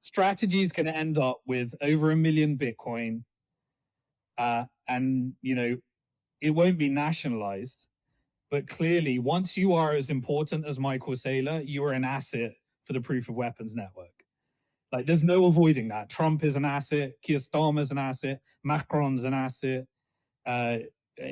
Speaker 1: strategies can end up with over 1 million Bitcoin, and it won't be nationalized. But clearly, once you are as important as Michael Saylor, you are an asset for the proof of weapons network. Like, there's no avoiding that. Trump is an asset, Keir Starmer's an asset, Macron's an asset,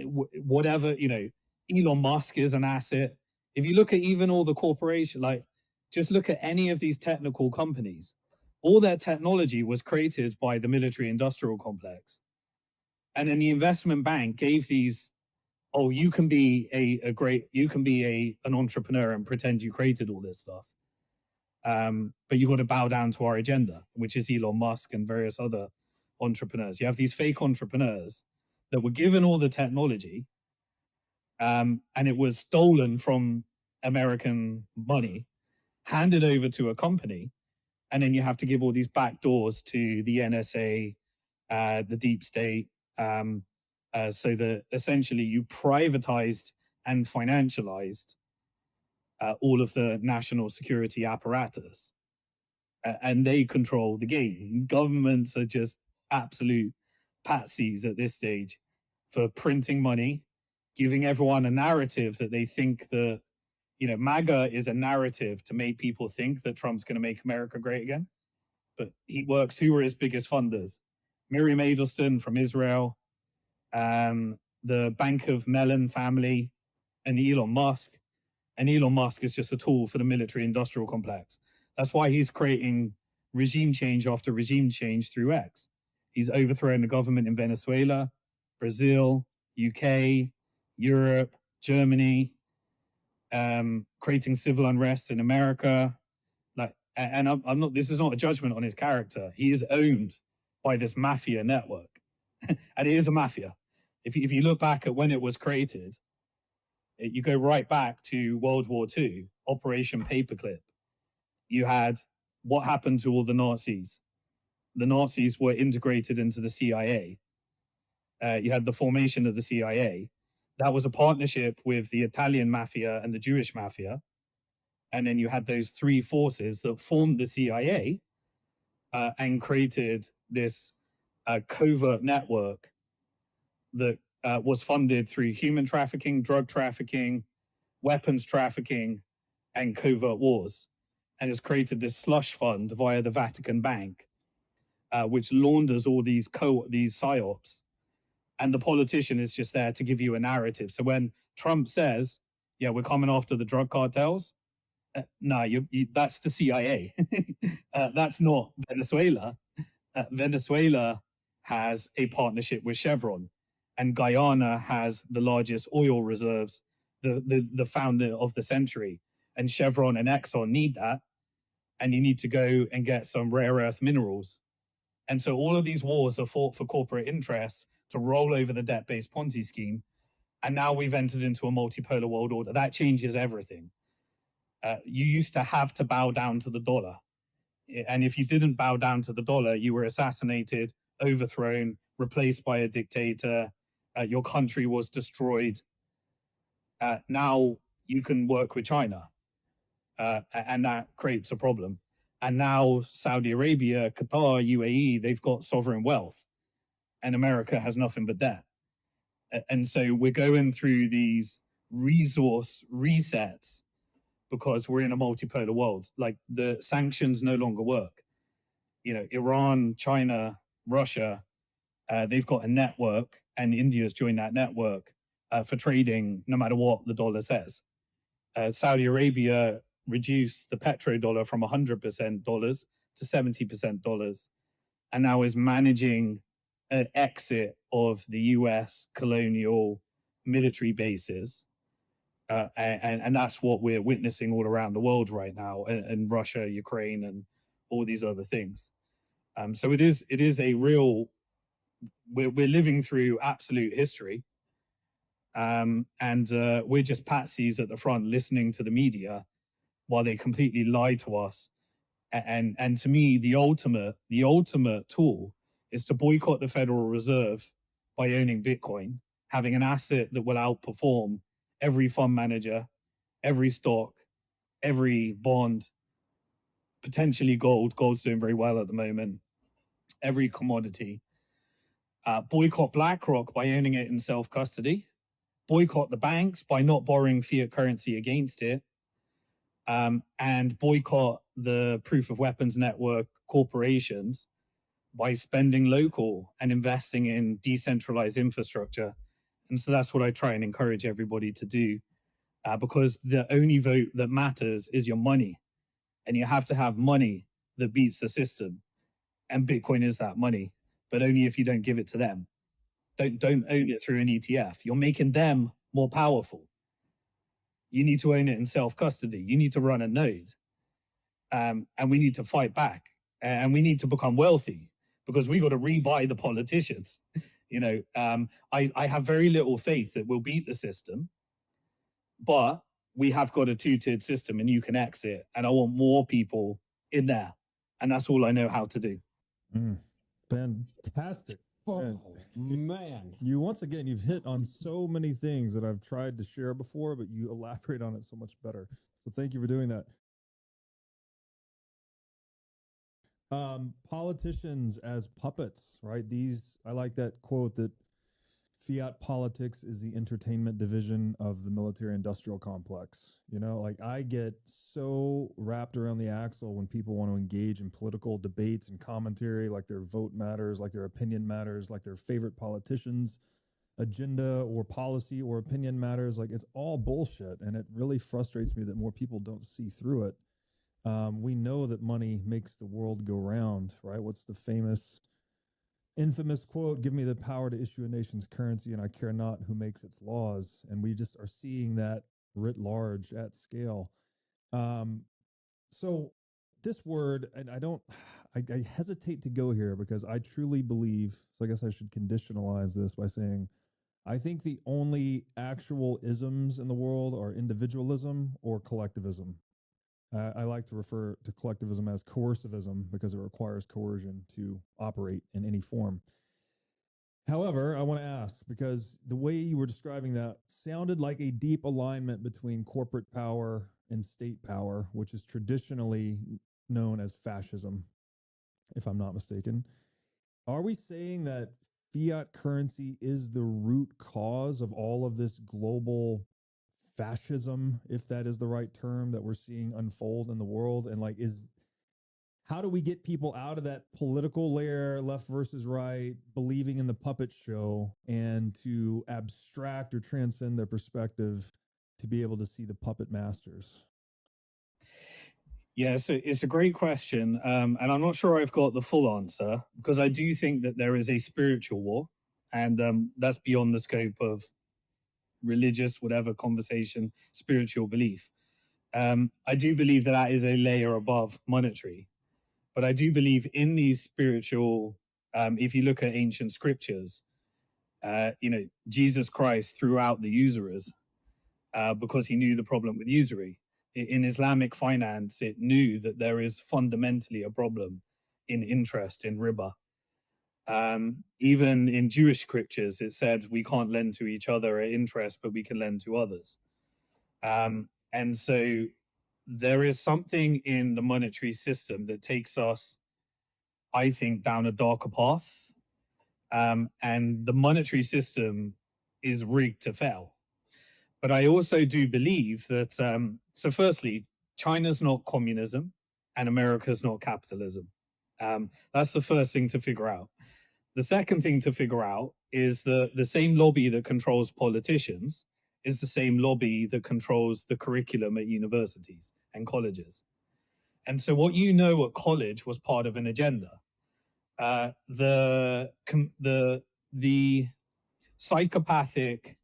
Speaker 1: whatever, Elon Musk is an asset. If you look at even all the corporation, like, just look at any of these technical companies, all their technology was created by the military industrial complex. And then the investment bank gave these, oh, you can be an entrepreneur and pretend you created all this stuff. But you got to bow down to our agenda, which is Elon Musk and various other entrepreneurs. You have these fake entrepreneurs that were given all the technology, and it was stolen from American money, handed over to a company, and then you have to give all these back doors to the NSA, the deep state, so that essentially you privatized and financialized all of the national security apparatus, and they control the game. Governments are just absolute patsies at this stage for printing money, giving everyone a narrative that they think that, MAGA is a narrative to make people think that Trump's going to make America great again. But who are his biggest funders? Miriam Edelstein from Israel, the Bank of Mellon family, and Elon Musk. And Elon Musk is just a tool for the military industrial complex. That's why he's creating regime change after regime change through X. He's overthrown the government in Venezuela, Brazil, UK, Europe, Germany, creating civil unrest in America. And I'm not, this is not a judgment on his character. He is owned by this mafia network. And it is a mafia. If you look back at when it was created, you go right back to World War II, Operation Paperclip. You had what happened to all the Nazis. The Nazis were integrated into the CIA. You had the formation of the CIA. That was a partnership with the Italian mafia and the Jewish mafia. And then you had those three forces that formed the CIA, and created this covert network that was funded through human trafficking, drug trafficking, weapons trafficking, and covert wars. And has created this slush fund via the Vatican Bank, which launders all these psyops. And the politician is just there to give you a narrative. So when Trump says, yeah, we're coming after the drug cartels, no, that's the CIA. That's not Venezuela. Venezuela has a partnership with Chevron, and Guyana has the largest oil reserves, the founder of the century. And Chevron and Exxon need that, and you need to go and get some rare earth minerals. And so all of these wars are fought for corporate interest to roll over the debt-based Ponzi scheme. And now we've entered into a multipolar world order. That changes everything. You used to have to bow down to the dollar. And if you didn't bow down to the dollar, you were assassinated, overthrown, replaced by a dictator. Your country was destroyed. Now you can work with China. And that creates a problem. And now Saudi Arabia, Qatar, UAE, they've got sovereign wealth, and America has nothing but debt. And so we're going through these resource resets because we're in a multipolar world. Like, the sanctions no longer work. Iran, China, Russia, they've got a network, and India's joined that network for trading no matter what the dollar says. Saudi Arabia reduced the petrodollar from 100% dollars to 70% dollars, and now is managing an exit of the US colonial military bases. And that's what we're witnessing all around the world right now, in Russia, Ukraine, and all these other things. So it is a real, we're living through absolute history. And we're just patsies at the front listening to the media while they completely lie to us. And to me, the ultimate tool is to boycott the Federal Reserve by owning Bitcoin, having an asset that will outperform every fund manager, every stock, every bond, potentially gold. Gold's doing very well at the moment. Every commodity. Boycott BlackRock by owning it in self-custody. Boycott the banks by not borrowing fiat currency against it. And boycott the proof of weapons network corporations by spending local and investing in decentralized infrastructure. And so that's what I try and encourage everybody to do, because the only vote that matters is your money, and you have to have money that beats the system. And Bitcoin is that money, but only if you don't give it to them. Don't own it through an ETF. You're making them more powerful. You need to own it in self-custody. You need to run a node. And we need to fight back. And we need to become wealthy, because we got to rebuy the politicians. I have very little faith that we'll beat the system, but we have got a two-tiered system, and you can exit. And I want more people in there. And that's all I know how to do.
Speaker 2: Fantastic.
Speaker 3: Oh, man.
Speaker 2: You've hit on so many things that I've tried to share before, but you elaborate on it so much better. So thank you for doing that. Politicians as puppets, right? I like that quote that fiat politics is the entertainment division of the military industrial complex. I get so wrapped around the axle when people want to engage in political debates and commentary, like their vote matters, like their opinion matters, like their favorite politician's agenda or policy or opinion matters. Like, it's all bullshit. And it really frustrates me that more people don't see through it. We know that money makes the world go round, right? What's the infamous quote? Give me the power to issue a nation's currency, and I care not who makes its laws. And we just are seeing that writ large at scale. So this word, and I hesitate to go here because I truly believe, so I guess I should conditionalize this by saying, I think the only actual isms in the world are individualism or collectivism. I like to refer to collectivism as coercivism because it requires coercion to operate in any form. However, I want to ask, because the way you were describing that sounded like a deep alignment between corporate power and state power, which is traditionally known as fascism, if I'm not mistaken. Are we saying that fiat currency is the root cause of all of this global fascism, if that is the right term, that we're seeing unfold in the world? And how do we get people out of that political layer, left versus right, believing in the puppet show, and to abstract or transcend their perspective to be able to see the puppet masters?
Speaker 1: Yeah, so it's a great question. And I'm not sure I've got the full answer, because I do think that there is a spiritual war, and that's beyond the scope of religious, whatever conversation, spiritual belief. I do believe that is a layer above monetary. But I do believe in these spiritual, if you look at ancient scriptures, Jesus Christ threw out the usurers because he knew the problem with usury. In Islamic finance, it knew that there is fundamentally a problem in interest, in riba. Even in Jewish scriptures, it said we can't lend to each other at interest, but we can lend to others. And so there is something in the monetary system that takes us, I think, down a darker path. And the monetary system is rigged to fail. But I also do believe that, so firstly, China's not communism and America's not capitalism. That's the first thing to figure out. The second thing to figure out is that the same lobby that controls politicians is the same lobby that controls the curriculum at universities and colleges. And so what you know at college was part of an agenda. The psychopathic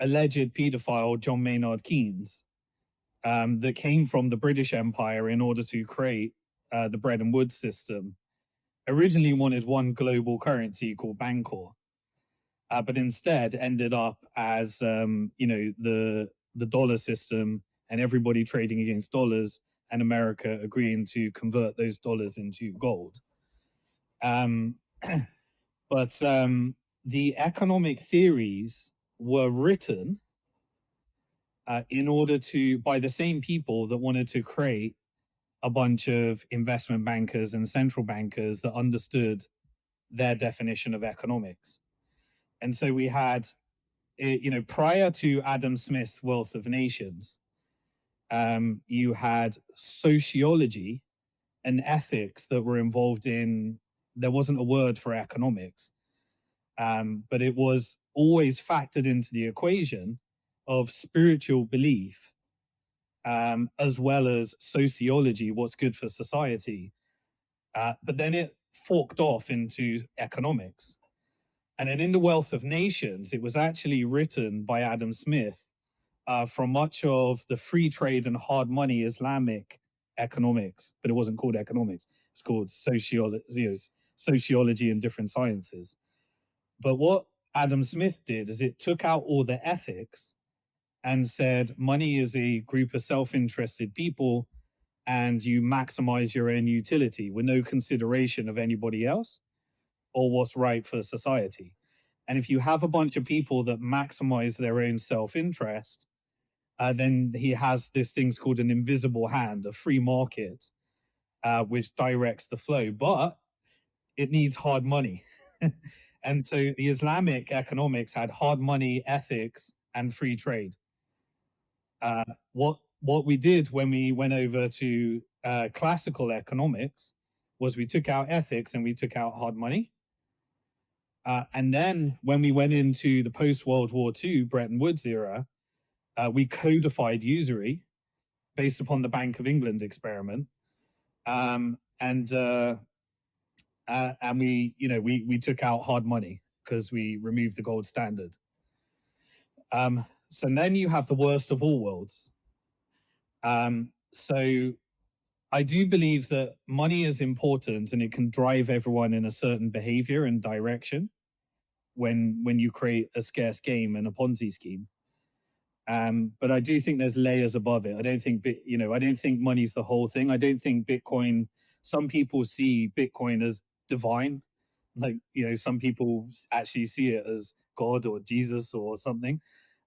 Speaker 1: alleged pedophile John Maynard Keynes, that came from the British Empire in order to create the Bretton Woods system, originally wanted one global currency called Bancor, but instead ended up as the dollar system and everybody trading against dollars, and America agreeing to convert those dollars into gold. But the economic theories were written in order to, by the same people that wanted to create a bunch of investment bankers and central bankers that understood their definition of economics. And so we had, prior to Adam Smith's Wealth of Nations, you had sociology and ethics that were involved in, there wasn't a word for economics, but it was always factored into the equation of spiritual belief, as well as sociology, what's good for society. But then it forked off into economics. And then in the Wealth of Nations, it was actually written by Adam Smith from much of the free trade and hard money Islamic economics, but it wasn't called economics. It's called sociology and different sciences. But what Adam Smith did is it took out all the ethics and said money is a group of self-interested people and you maximize your own utility with no consideration of anybody else or what's right for society. And if you have a bunch of people that maximize their own self-interest, then he has this thing's called an invisible hand, a free market, which directs the flow, but it needs hard money. And so the Islamic economics had hard money, ethics, and free trade. What we did when we went over to classical economics was we took out ethics and we took out hard money. And then when we went into the post-World War II Bretton Woods era, we codified usury based upon the Bank of England experiment. And we took out hard money because we removed the gold standard. So then you have the worst of all worlds. So I do believe that money is important and it can drive everyone in a certain behavior and direction when you create a scarce game and a Ponzi scheme. But I do think there's layers above it. I don't think money's the whole thing. I don't think Bitcoin, some people see Bitcoin as divine. Like, some people actually see it as God or Jesus or something.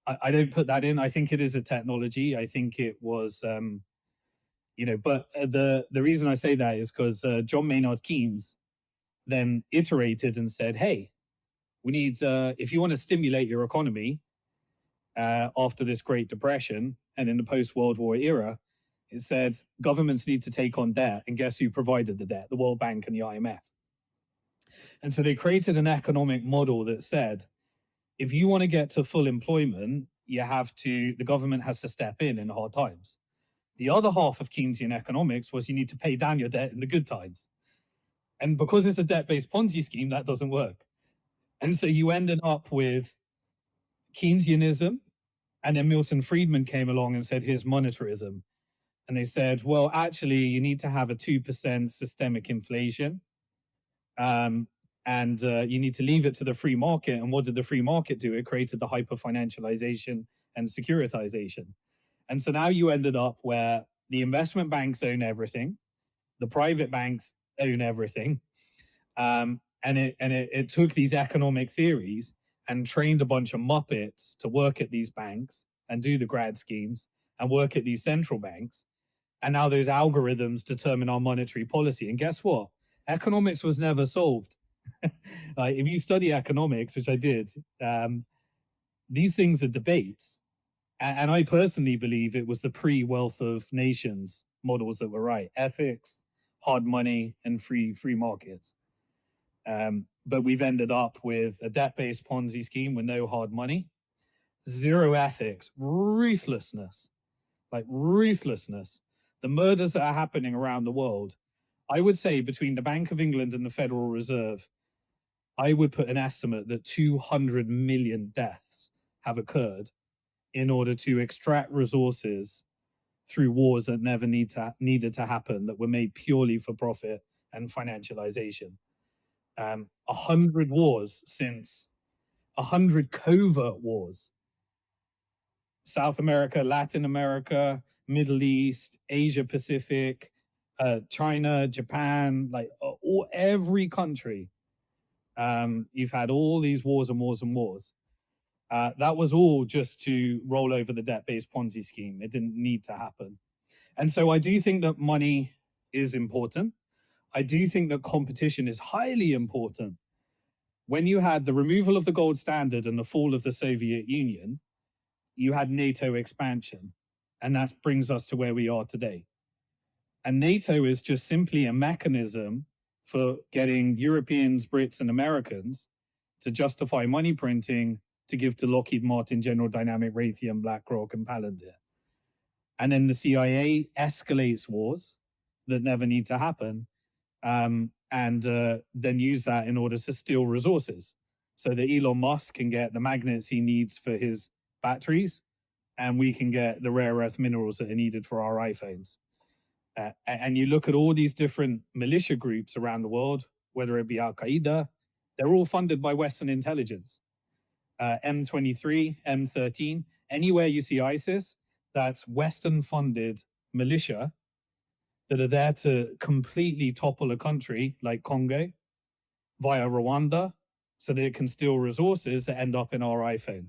Speaker 1: I don't put that in. I think it is a technology. I think it was, but the reason I say that is because John Maynard Keynes then iterated and said, hey, we need, if you want to stimulate your economy after this Great Depression and in the post-World War era, it said governments need to take on debt. And guess who provided the debt? The World Bank and the IMF. And so they created an economic model that said, if you want to get to full employment, the government has to step in hard times. The other half of Keynesian economics was you need to pay down your debt in the good times. And because it's a debt-based Ponzi scheme, that doesn't work. And so you ended up with Keynesianism, and then Milton Friedman came along and said, here's monetarism. And they said, well, actually, you need to have a 2% systemic inflation. And you need to leave it to the free market. And what did the free market do? It created the hyper-financialization and securitization. And so now you ended up where the investment banks own everything, the private banks own everything, and it took these economic theories and trained a bunch of muppets to work at these banks and do the grad schemes and work at these central banks. And now those algorithms determine our monetary policy. And guess what? Economics was never solved. If you study economics, which I did, these things are debates. And I personally believe it was the pre-wealth of nations models that were right. Ethics, hard money, and free markets. But we've ended up with a debt-based Ponzi scheme with no hard money, zero ethics, ruthlessness. The murders that are happening around the world, I would say between the Bank of England and the Federal Reserve, I would put an estimate that 200 million deaths have occurred in order to extract resources through wars that never needed to happen, that were made purely for profit and financialization. 100 wars since 100 covert wars. South America, Latin America, Middle East, Asia Pacific, China, Japan, every country. You've had all these wars and wars and wars. That was all just to roll over the debt-based Ponzi scheme. It didn't need to happen. And so I do think that money is important. I do think that competition is highly important. When you had the removal of the gold standard and the fall of the Soviet Union, you had NATO expansion. And that brings us to where we are today. And NATO is just simply a mechanism for getting Europeans, Brits, and Americans to justify money printing to give to Lockheed Martin, General Dynamic, Raytheon, BlackRock, and Palantir. And then the CIA escalates wars that never need to happen, and then use that in order to steal resources so that Elon Musk can get the magnets he needs for his batteries, and we can get the rare earth minerals that are needed for our iPhones. And you look at all these different militia groups around the world, whether it be Al-Qaeda, they're all funded by Western intelligence. M23, M13, anywhere you see ISIS, that's Western-funded militia that are there to completely topple a country like Congo via Rwanda so that it can steal resources that end up in our iPhone.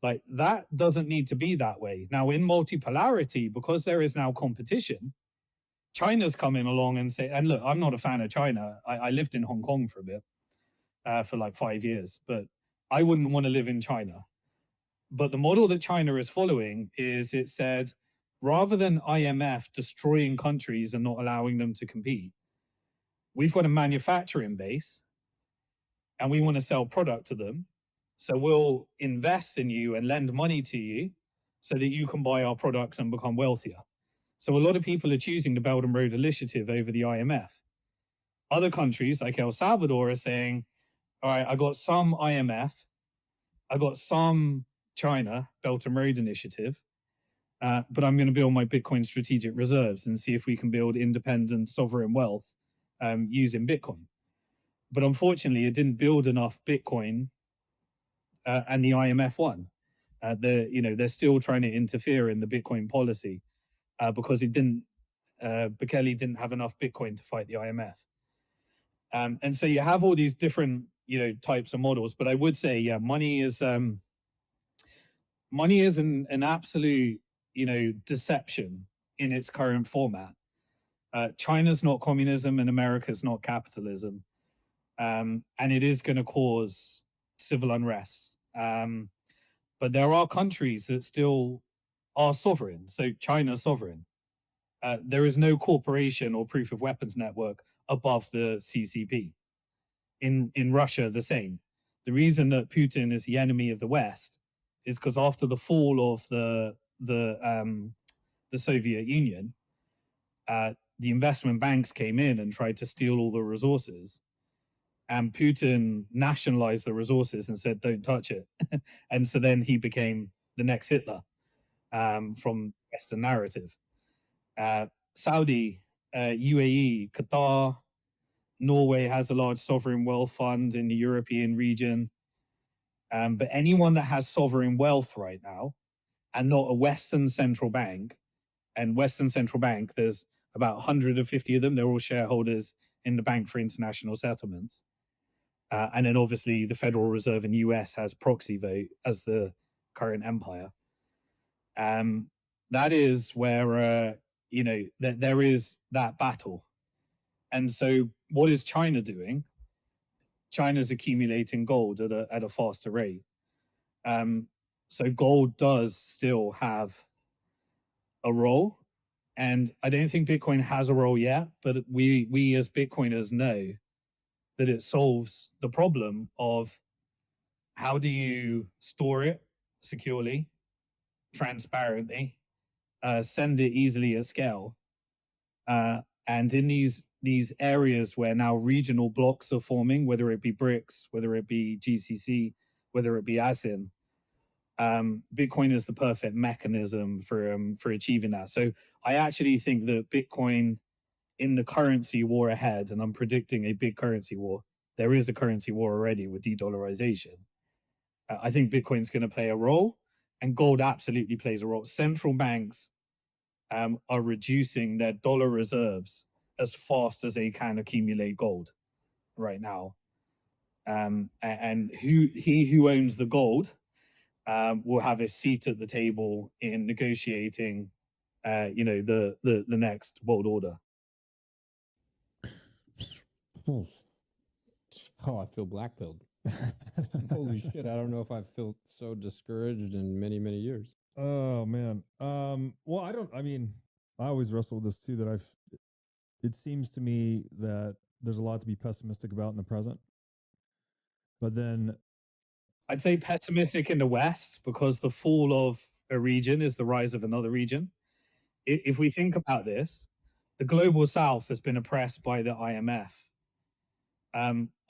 Speaker 1: That doesn't need to be that way. Now, in multipolarity, because there is now competition, China's coming along and say, and look, I'm not a fan of China. I lived in Hong Kong for a bit, for 5 years, but I wouldn't want to live in China. But the model that China is following is, it said, rather than IMF destroying countries and not allowing them to compete, we've got a manufacturing base and we want to sell product to them. So we'll invest in you and lend money to you so that you can buy our products and become wealthier. So a lot of people are choosing the Belt and Road Initiative over the IMF. Other countries like El Salvador are saying, all right, I got some IMF, I got some China Belt and Road Initiative, but I'm going to build my Bitcoin strategic reserves and see if we can build independent sovereign wealth using Bitcoin. But unfortunately, it didn't build enough Bitcoin, and the IMF won. They're still trying to interfere in the Bitcoin policy because Bukele didn't have enough Bitcoin to fight the IMF. And so you have all these different types of models, but I would say money is an absolute deception in its current format. China's not communism and America's not capitalism, and it is going to cause civil unrest. But there are countries that still are sovereign. So China's sovereign. There is no corporation or proof of weapons network above the CCP. In Russia, the same. The reason that Putin is the enemy of the West is because after the fall of the Soviet Union, the investment banks came in and tried to steal all the resources, and Putin nationalized the resources and said, "Don't touch it." And so then he became the next Hitler from Western narrative. Saudi, UAE, Qatar, Norway has a large sovereign wealth fund in the European region. But anyone that has sovereign wealth right now and not a Western central bank, and Western central bank, there's about 150 of them. They're all shareholders in the Bank for International Settlements. And then obviously the Federal Reserve in the US has proxy vote as the current empire. that is where there is that battle. And so what is China doing? China's accumulating gold at a faster rate. So gold does still have a role, and I don't think Bitcoin has a role yet, but we as Bitcoiners know that it solves the problem of how do you store it securely, transparently, send it easily at scale, and in these areas where now regional blocks are forming, whether it be BRICS, whether it be GCC, whether it be ASEAN, Bitcoin is the perfect mechanism for achieving that. So I actually think that Bitcoin, in the currency war ahead, and I'm predicting a big currency war. There is a currency war already with de-dollarization. I think Bitcoin's going to play a role, and gold absolutely plays a role. Central banks are reducing their dollar reserves as fast as they can accumulate gold right now. And he who owns the gold will have a seat at the table in negotiating, the next world order.
Speaker 3: Oh, I feel black-pilled. Holy shit, I don't know if I've felt so discouraged in many, many years.
Speaker 2: Oh man. Well, I always wrestle with this too, that it seems to me that there's a lot to be pessimistic about in the present. But then
Speaker 1: I'd say pessimistic in the West, because the fall of a region is the rise of another region. If we think about this, the global South has been oppressed by the IMF.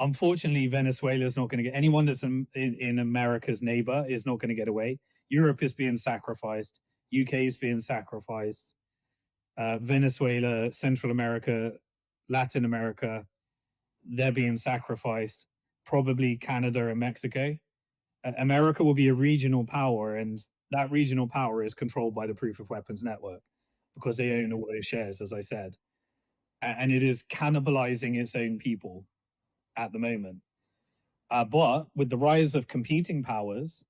Speaker 1: Unfortunately, Venezuela is not going to get anyone that's in America's neighbor is not going to get away. Europe is being sacrificed. UK is being sacrificed. Venezuela, Central America, Latin America, they're being sacrificed. Probably Canada and Mexico. America will be a regional power, and that regional power is controlled by the Proof of Weapons Network because they own all those shares, as I said. And it is cannibalizing its own people at the moment. But with the rise of competing powers,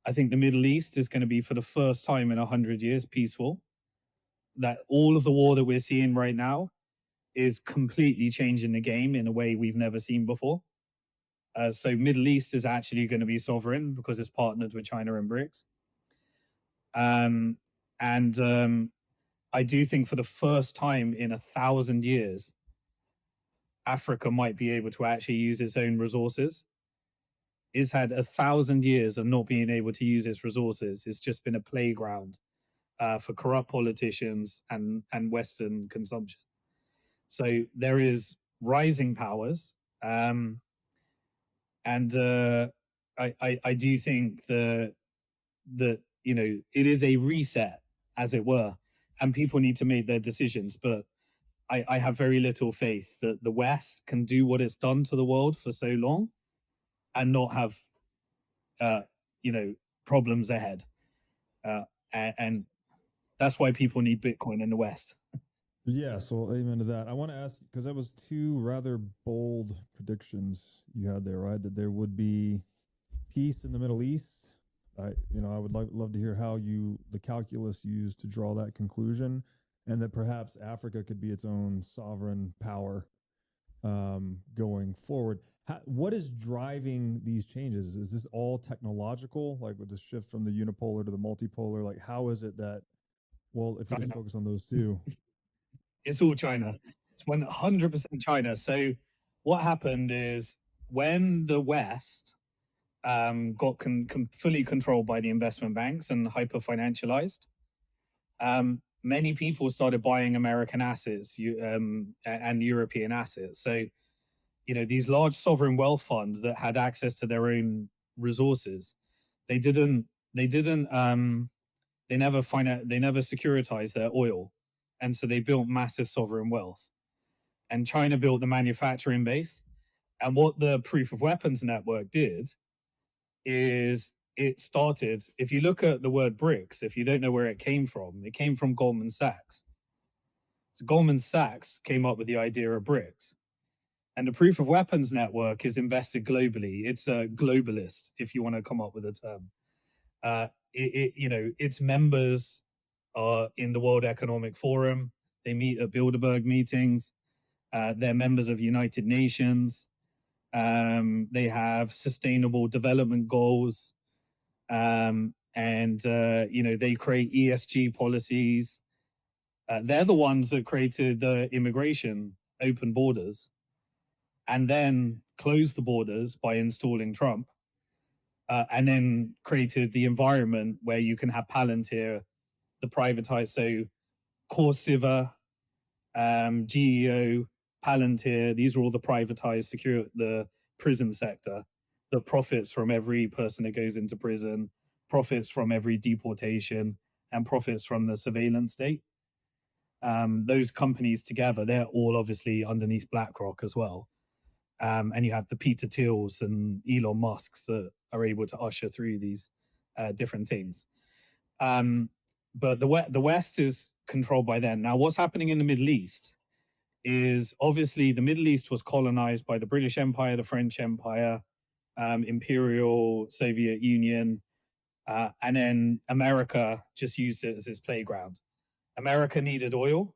Speaker 1: I think the Middle East is going to be, for the first time in 100 years, peaceful. That all of the war that we're seeing right now is completely changing the game in a way we've never seen before. So Middle East is actually going to be sovereign because it's partnered with China and BRICS. And I do think for the first time in 1,000 years, Africa might be able to actually use its own resources. It's had 1,000 years of not being able to use its resources. It's just been a playground for corrupt politicians and Western consumption. So there is rising powers. And I do think that it is a reset, as it were, and people need to make their decisions. But I have very little faith that the West can do what it's done to the world for so long and not have problems ahead. And that's why people need Bitcoin in the West.
Speaker 2: yeah, so amen to that. I want to ask, because that was two rather bold predictions you had there, right? That there would be peace in the Middle East. I would love to hear how the calculus used to draw that conclusion, and that perhaps Africa could be its own sovereign power going forward. What is driving these changes? Is this all technological, like with the shift from the unipolar to the multipolar? Like, how is it that, well, if we just focus on those two?
Speaker 1: It's all China. It's 100% China. So what happened is, when the West got fully controlled by the investment banks and hyper-financialized, many people started buying American assets and European assets. So, these large sovereign wealth funds that had access to their own resources, they never securitized their oil. And so they built massive sovereign wealth. And China built the manufacturing base. And what the Proof of Weapons Network did is it started, if you look at the word BRICS, if you don't know where it came from Goldman Sachs. So Goldman Sachs came up with the idea of BRICS. And the Proof of Weapons Network is invested globally. It's a globalist, if you want to come up with a term. Its members are in the World Economic Forum. They meet at Bilderberg meetings. They're members of United Nations. They have sustainable development goals. They create ESG policies. They're the ones that created the immigration open borders and then closed the borders by installing Trump. And then created the environment where you can have Palantir, the privatized, so Corsiva, GEO, Palantir, these are all the privatized the prison sector that profits from every person that goes into prison, profits from every deportation, and profits from the surveillance state. Those companies together, they're all obviously underneath BlackRock as well. And you have the Peter Thiels and Elon Musks that are able to usher through these different things. But the West is controlled by them. Now, what's happening in the Middle East is obviously the Middle East was colonized by the British Empire, the French Empire, Imperial Soviet Union, and then America just used it as its playground. America needed oil.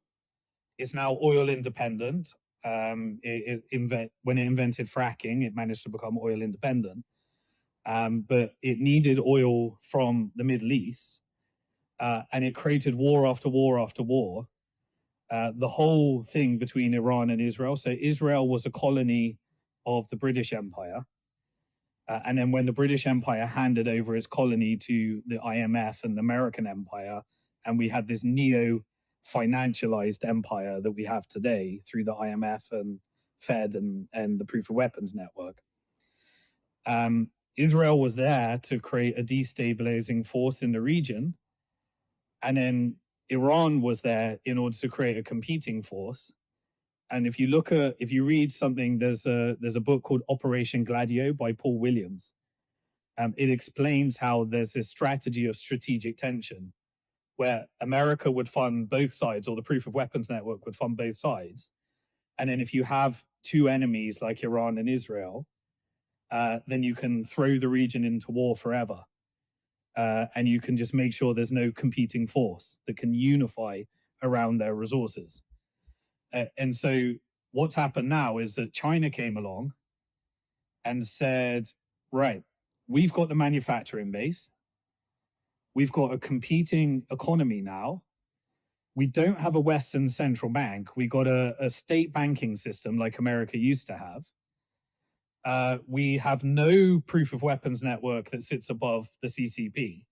Speaker 1: It's now oil independent. When it invented fracking, it managed to become oil independent. But it needed oil from the Middle East, and it created war after war after war. The whole thing between Iran and Israel. So Israel was a colony of the British Empire. And then when the British Empire handed over its colony to the IMF and the American Empire, and we had this neo-financialized empire that we have today through the IMF and Fed and the Proof of Weapons Network. Israel was there to create a destabilizing force in the region. And then Iran was there in order to create a competing force. And if you read something, there's a book called Operation Gladio by Paul Williams. It explains how there's this strategy of strategic tension where America would fund both sides, or the Proof of Weapons Network would fund both sides. And then if you have two enemies like Iran and Israel, then you can throw the region into war forever. And you can just make sure there's no competing force that can unify around their resources. And so what's happened now is that China came along and said, right, we've got the manufacturing base. We've got a competing economy now. We don't have a Western central bank. We got a state banking system like America used to have. We have no proof of weapons network that sits above the CCP.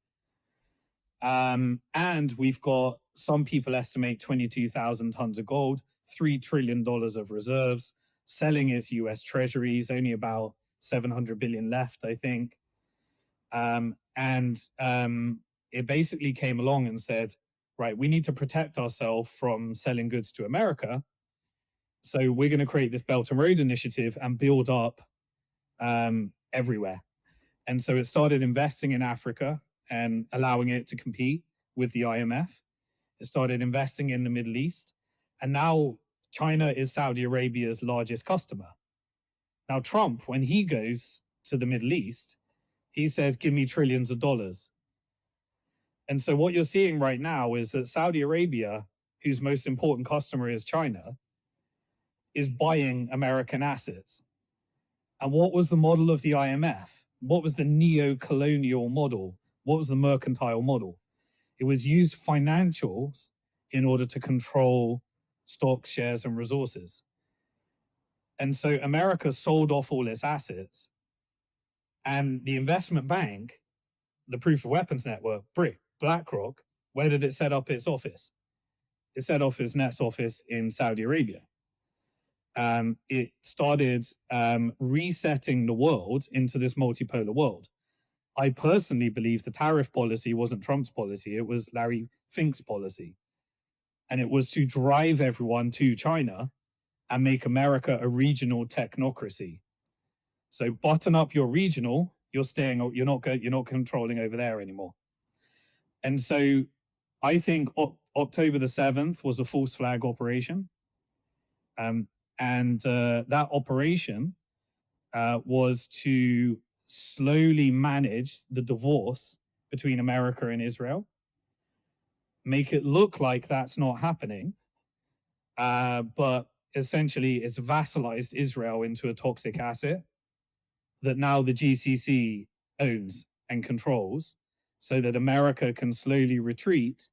Speaker 1: And we've got, some people estimate 22,000 tons of gold, $3 trillion of reserves, selling its US treasuries, only about 700 billion left, I think. It basically came along and said, right, we need to protect ourselves from selling goods to America. So we're going to create this Belt and Road Initiative and build up everywhere. And so it started investing in Africa and allowing it to compete with the IMF. It started investing in the Middle East. And now China is Saudi Arabia's largest customer. Now, Trump, when he goes to the Middle East, he says, give me trillions of dollars. And so what you're seeing right now is that Saudi Arabia, whose most important customer is China, is buying American assets. And what was the model of the IMF? What was the neo-colonial model? What was the mercantile model? It was use financials in order to control stocks, shares, and resources. And so America sold off all its assets. And the investment bank, the Proof of Weapons Network, BlackRock, where did it set up its office? It set up its next office in Saudi Arabia. It started resetting the world into this multipolar world. I personally believe the tariff policy wasn't Trump's policy. It was Larry Fink's policy. And it was to drive everyone to China and make America a regional technocracy. So button up your regional, you're not controlling over there anymore. And so I think October the 7th was a false flag operation. That operation was to slowly manage the divorce between America and Israel. make it look like that's not happening, but essentially it's vassalized Israel into a toxic asset that now the GCC owns and controls, so that America can slowly retreat,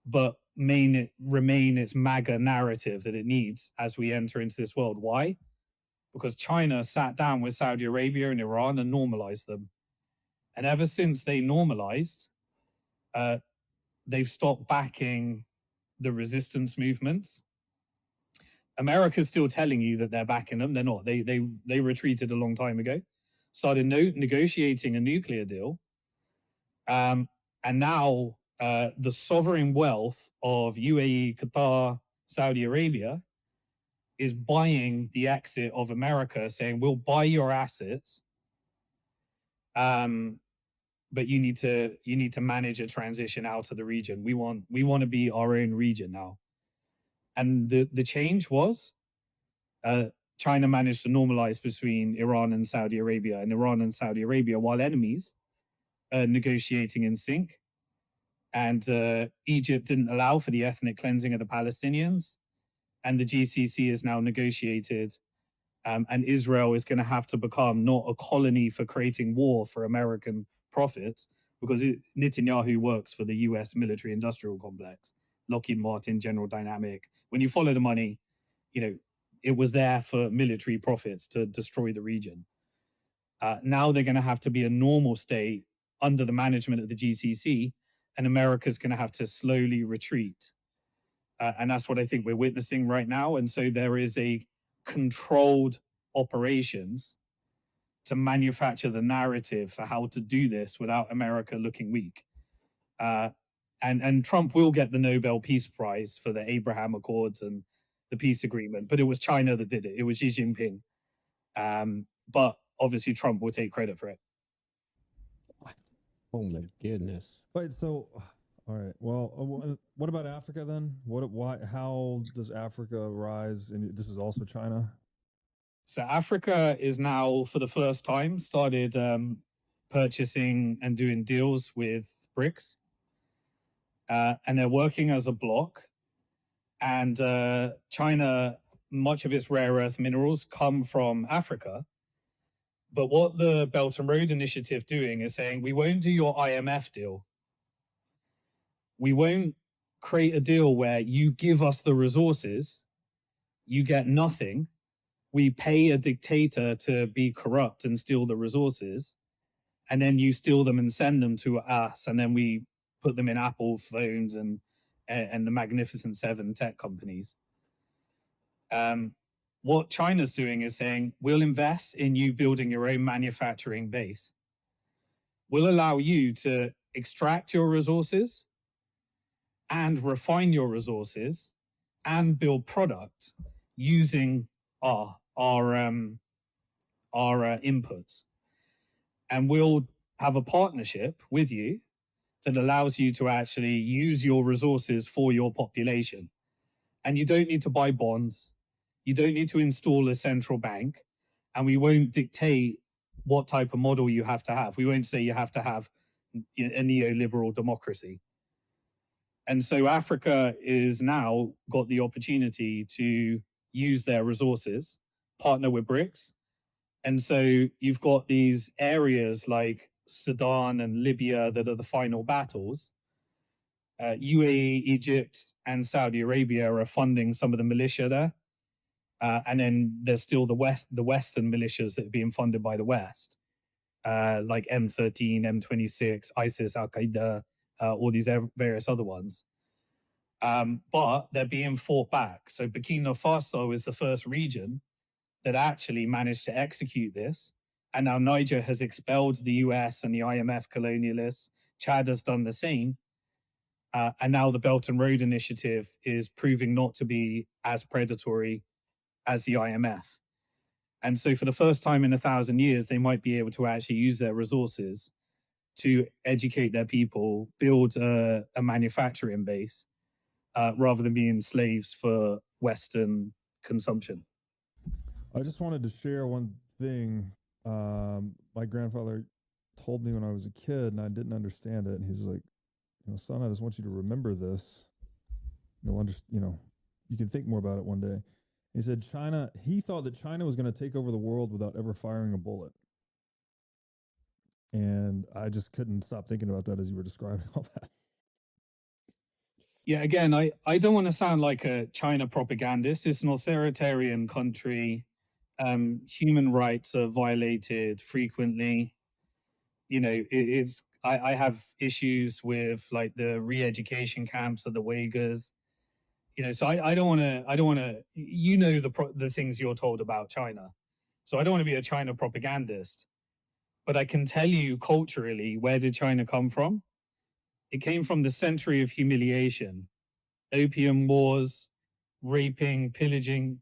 Speaker 1: but remain its MAGA narrative that it needs as we enter into this world. Why? Because China sat down with Saudi Arabia and Iran and normalized them. And ever since they normalized, they've stopped backing the resistance movements. America's still telling you that they're backing them. They're not. They retreated a long time ago, started negotiating a nuclear deal. And now the sovereign wealth of UAE, Qatar, Saudi Arabia is buying the exit of America, saying, we'll buy your assets, but you need to manage a transition out of the region. We want to be our own region now. And the change was China managed to normalize between Iran and Saudi Arabia, and Iran and Saudi Arabia, while enemies, negotiating in sync. And Egypt didn't allow for the ethnic cleansing of the Palestinians. And the GCC is now negotiated. And Israel is going to have to become not a colony for creating war for American profits, because Netanyahu works for the US military industrial complex, Lockheed Martin, General Dynamic. When you follow the money, it was there for military profits to destroy the region. Now they're going to have to be a normal state under the management of the GCC, and America's going to have to slowly retreat. And that's what I think we're witnessing right now. And so there is a controlled operations to manufacture the narrative for how to do this without America looking weak. And Trump will get the Nobel Peace Prize for the Abraham Accords and the peace agreement, but it was China that did it. It was Xi Jinping. But obviously Trump will take credit for it.
Speaker 3: Oh my goodness.
Speaker 2: Wait, so, all right. Well, what about Africa then? How does Africa rise? And this is also China.
Speaker 1: So Africa is now, for the first time, started purchasing and doing deals with BRICS. And they're working as a bloc. And China, much of its rare earth minerals come from Africa. But what the Belt and Road Initiative doing is saying, we won't do your IMF deal. We won't create a deal where you give us the resources, you get nothing. We pay a dictator to be corrupt and steal the resources, and then you steal them and send them to us, and then we put them in Apple phones and the Magnificent Seven tech companies. What China's doing is saying, we'll invest in you building your own manufacturing base. We'll allow you to extract your resources and refine your resources and build product using our inputs. And we'll have a partnership with you that allows you to actually use your resources for your population. And you don't need to buy bonds. You don't need to install a central bank, and we won't dictate what type of model you have to have. We won't say you have to have a neoliberal democracy. And so Africa is now got the opportunity to use their resources, partner with BRICS. And so you've got these areas like Sudan and Libya that are the final battles. UAE, Egypt, and Saudi Arabia are funding some of the militia there. And then there's still the Western militias that are being funded by the West, like M13, M26, ISIS, Al-Qaeda, all these various other ones. But they're being fought back. So Burkina Faso is the first region that actually managed to execute this. And now Niger has expelled the US and the IMF colonialists. Chad has done the same. And now the Belt and Road Initiative is proving not to be as predatory as the IMF. And so for the first time in 1,000 years, they might be able to actually use their resources to educate their people, build a manufacturing base, rather than being slaves for Western consumption.
Speaker 2: I just wanted to share one thing. My grandfather told me when I was a kid and I didn't understand it. And he's like, son, I just want you to remember this. You'll understand, you can think more about it one day. He said he thought that China was going to take over the world without ever firing a bullet. And I just couldn't stop thinking about that as you were describing all that.
Speaker 1: Yeah, again, I don't want to sound like a China propagandist. It's an authoritarian country. Human rights are violated frequently. I have issues with like the re-education camps of the Uyghurs. So I don't want to, the things you're told about China. So I don't want to be a China propagandist, but I can tell you culturally, where did China come from? It came from the century of humiliation, opium wars, raping, pillaging,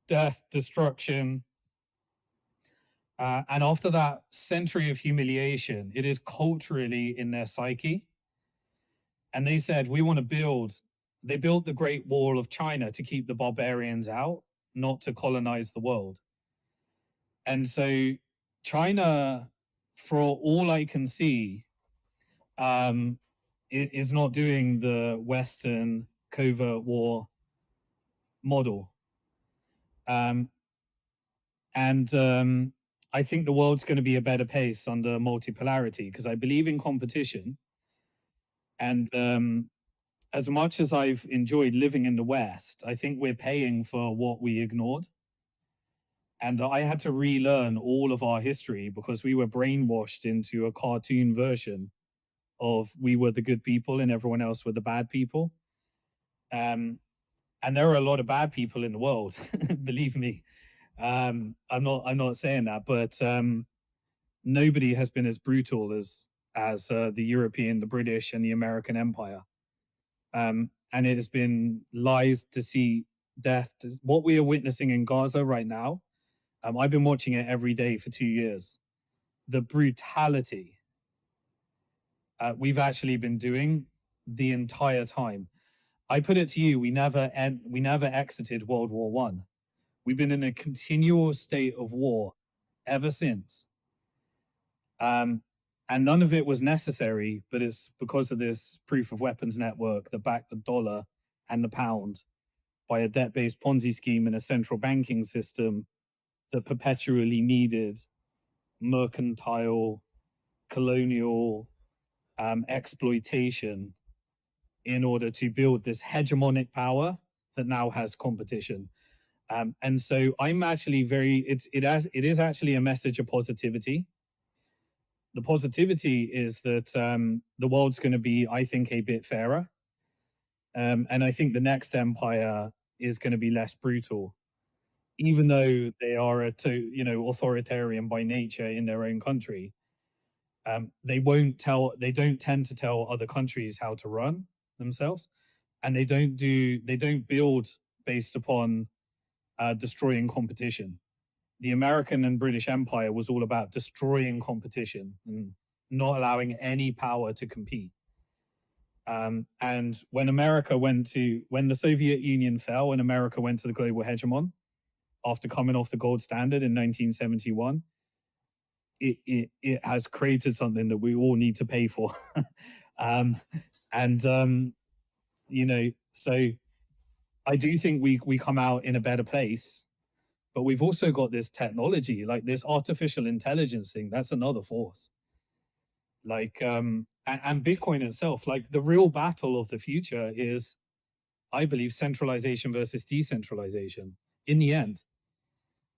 Speaker 1: death, destruction. And after that century of humiliation, it is culturally in their psyche. And they said, they built the Great Wall of China to keep the barbarians out, not to colonize the world. And so China, for all I can see, is not doing the Western covert war model. And I think the world's going to be a better place under multipolarity, because I believe in competition. And as much as I've enjoyed living in the West, I think we're paying for what we ignored. And I had to relearn all of our history because we were brainwashed into a cartoon version of we were the good people and everyone else were the bad people. And there are a lot of bad people in the world, believe me. I'm not saying that, but nobody has been as brutal as the European, the British, and the American Empire. And it has been lies, deceit, death. What we are witnessing in Gaza right now, I've been watching it every day for 2 years. The brutality we've actually been doing the entire time. I put it to you, we never exited World War One. We've been in a continual state of war ever since. And none of it was necessary, but it's because of this proof of weapons network that backed the dollar and the pound by a debt-based Ponzi scheme and a central banking system that perpetually needed mercantile, colonial exploitation in order to build this hegemonic power that now has competition. And so I'm actually it is actually a message of positivity. The positivity is that the world's going to be, I think, a bit fairer. And I think the next empire is going to be less brutal, even though they are authoritarian by nature in their own country. They don't tend to tell other countries how to run themselves, and they don't build based upon destroying competition. The American and British Empire was all about destroying competition and not allowing any power to compete. And when the Soviet Union fell and America went to the global hegemon after coming off the gold standard in 1971, it has created something that we all need to pay for. So I do think we come out in a better place. But we've also got this technology, like this artificial intelligence thing. That's another force. Like, and Bitcoin itself, like the real battle of the future is, I believe, centralization versus decentralization in the end.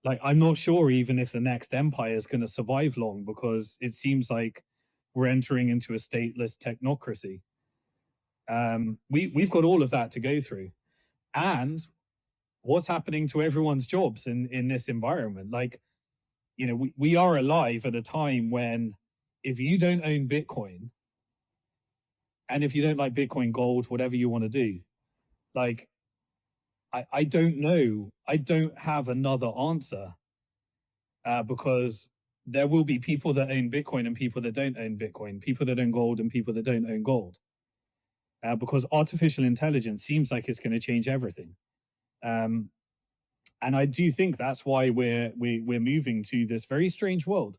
Speaker 1: Like, I'm not sure even if the next empire is going to survive long, because it seems like we're entering into a stateless technocracy. We've got all of that to go through. And what's happening to everyone's jobs in this environment? Like, we are alive at a time when if you don't own Bitcoin, and if you don't like Bitcoin gold, whatever you want to do, like, I don't know. I don't have another answer, because there will be people that own Bitcoin and people that don't own Bitcoin, people that own gold and people that don't own gold, because artificial intelligence seems like it's going to change everything. And I do think that's why we're moving to this very strange world.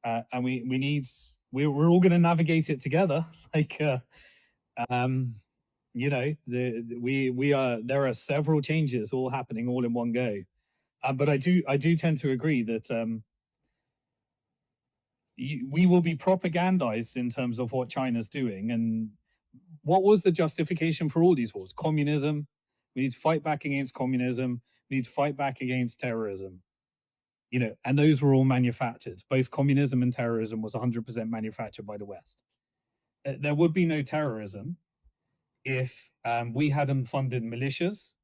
Speaker 1: And we need we're all going to navigate it together. Like, you know, we are, there are several changes all happening all in one go. But I do tend to agree that we will be propagandized in terms of what China's doing. And what was the justification for all these wars? Communism. We need to fight back against communism. We need to fight back against terrorism. You know, and those were all manufactured. Both communism and terrorism was 100% manufactured by the West. There would be no terrorism if we hadn't funded militias,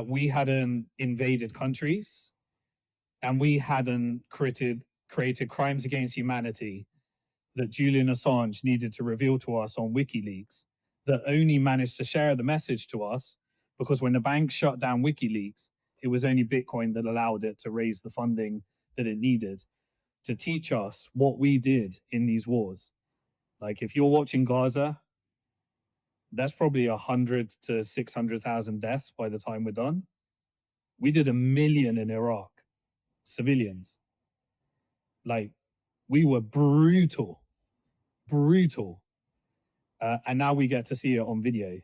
Speaker 1: we hadn't invaded countries, and we hadn't created crimes against humanity that Julian Assange needed to reveal to us on WikiLeaks, that only managed to share the message to us because when the bank shut down WikiLeaks, it was only Bitcoin that allowed it to raise the funding that it needed to teach us what we did in these wars. Like, if you're watching Gaza, that's probably 100 to 600,000 deaths by the time we're done. We did 1 million in Iraq, civilians. Like, we were brutal. And now we get to see it on video.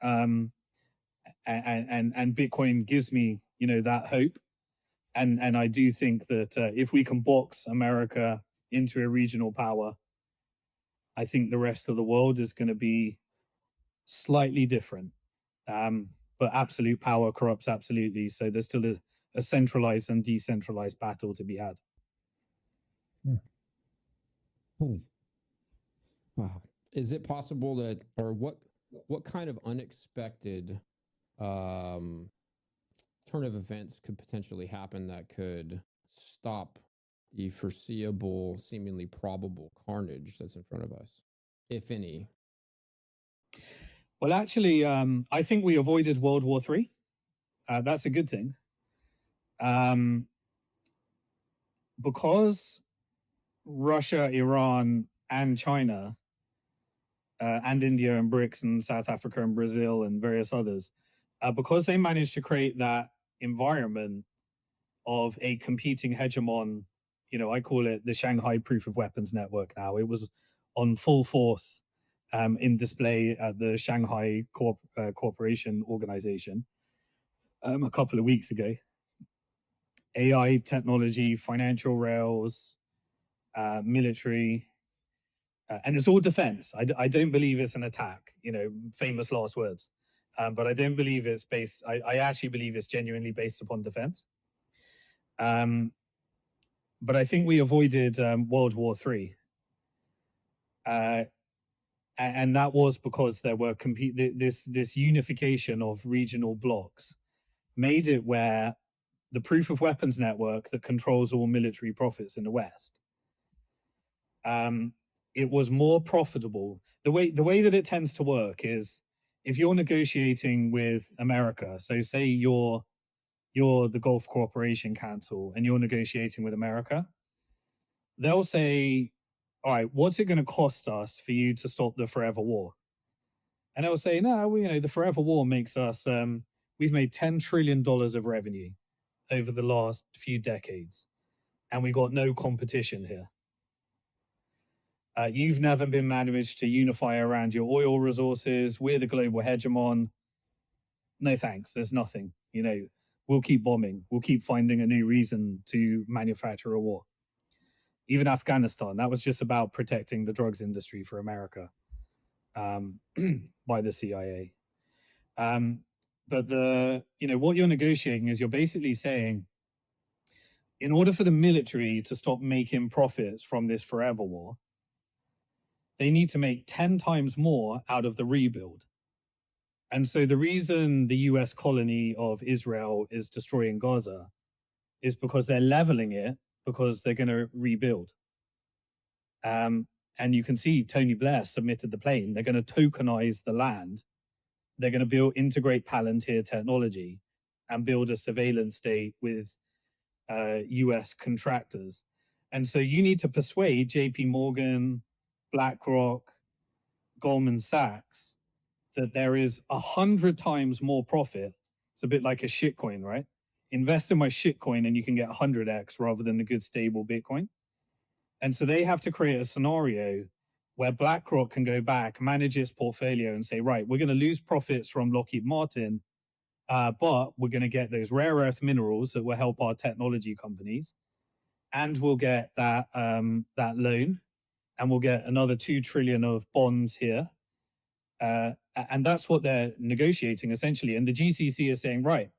Speaker 1: And Bitcoin gives me, you know, that hope. And I do think that if we can box America into a regional power, I think the rest of the world is going to be slightly different. But absolute power corrupts absolutely. So there's still a centralized and decentralized battle to be had.
Speaker 3: Wow. Is it possible that, or what kind of unexpected turn of events could potentially happen that could stop the foreseeable, seemingly probable carnage that's in front of us, if any?
Speaker 1: Well, actually, I think we avoided World War III. That's a good thing. Because Russia, Iran, and China, and India and BRICS and South Africa and Brazil and various others, because they managed to create that environment of a competing hegemon, you know, I call it the Shanghai Proof of Weapons Network now. It was on full force in display at the Shanghai Cooperation Organization a couple of weeks ago. AI, technology, financial rails, military, and it's all defense. I don't believe it's an attack, you know, famous last words. But I don't believe it's based, I actually believe it's genuinely based upon defense. But I think we avoided World War III. And that was because there were this unification of regional blocks made it where the Proof of Weapons Network that controls all military profits in the West, it was more profitable. The way that it tends to work is if you're negotiating with America, so say you're the Gulf Cooperation Council and you're negotiating with America, they'll say, all right, what's it going to cost us for you to stop the forever war? And they'll say, no, you know, the forever war makes us, we've made $10 trillion of revenue over the last few decades, and we got no competition here. You've never been managed to unify around your oil resources. We're the global hegemon. No thanks, there's nothing. You know, we'll keep bombing. We'll keep finding a new reason to manufacture a war. Even Afghanistan, that was just about protecting the drugs industry for America by the CIA. But you know, what you're negotiating is you're basically saying, in order for the military to stop making profits from this forever war, they need to make 10 times more out of the rebuild. And so the reason the US colony of Israel is destroying Gaza is because they're leveling it because they're going to rebuild. And you can see Tony Blair submitted the plan. They're going to tokenize the land. They're going to integrate Palantir technology and build a surveillance state with US contractors. And so you need to persuade JP Morgan, BlackRock, Goldman Sachs that there is 100 times more profit. It's a bit like a shitcoin, right? Invest in my shitcoin and you can get 100x rather than a good stable Bitcoin. And so they have to create a scenario where BlackRock can go back, manage its portfolio and say, right, we're going to lose profits from Lockheed Martin, but we're going to get those rare earth minerals that will help our technology companies. And we'll get that loan, and we'll get another 2 trillion of bonds here. And that's what they're negotiating essentially. And the GCC is saying, right,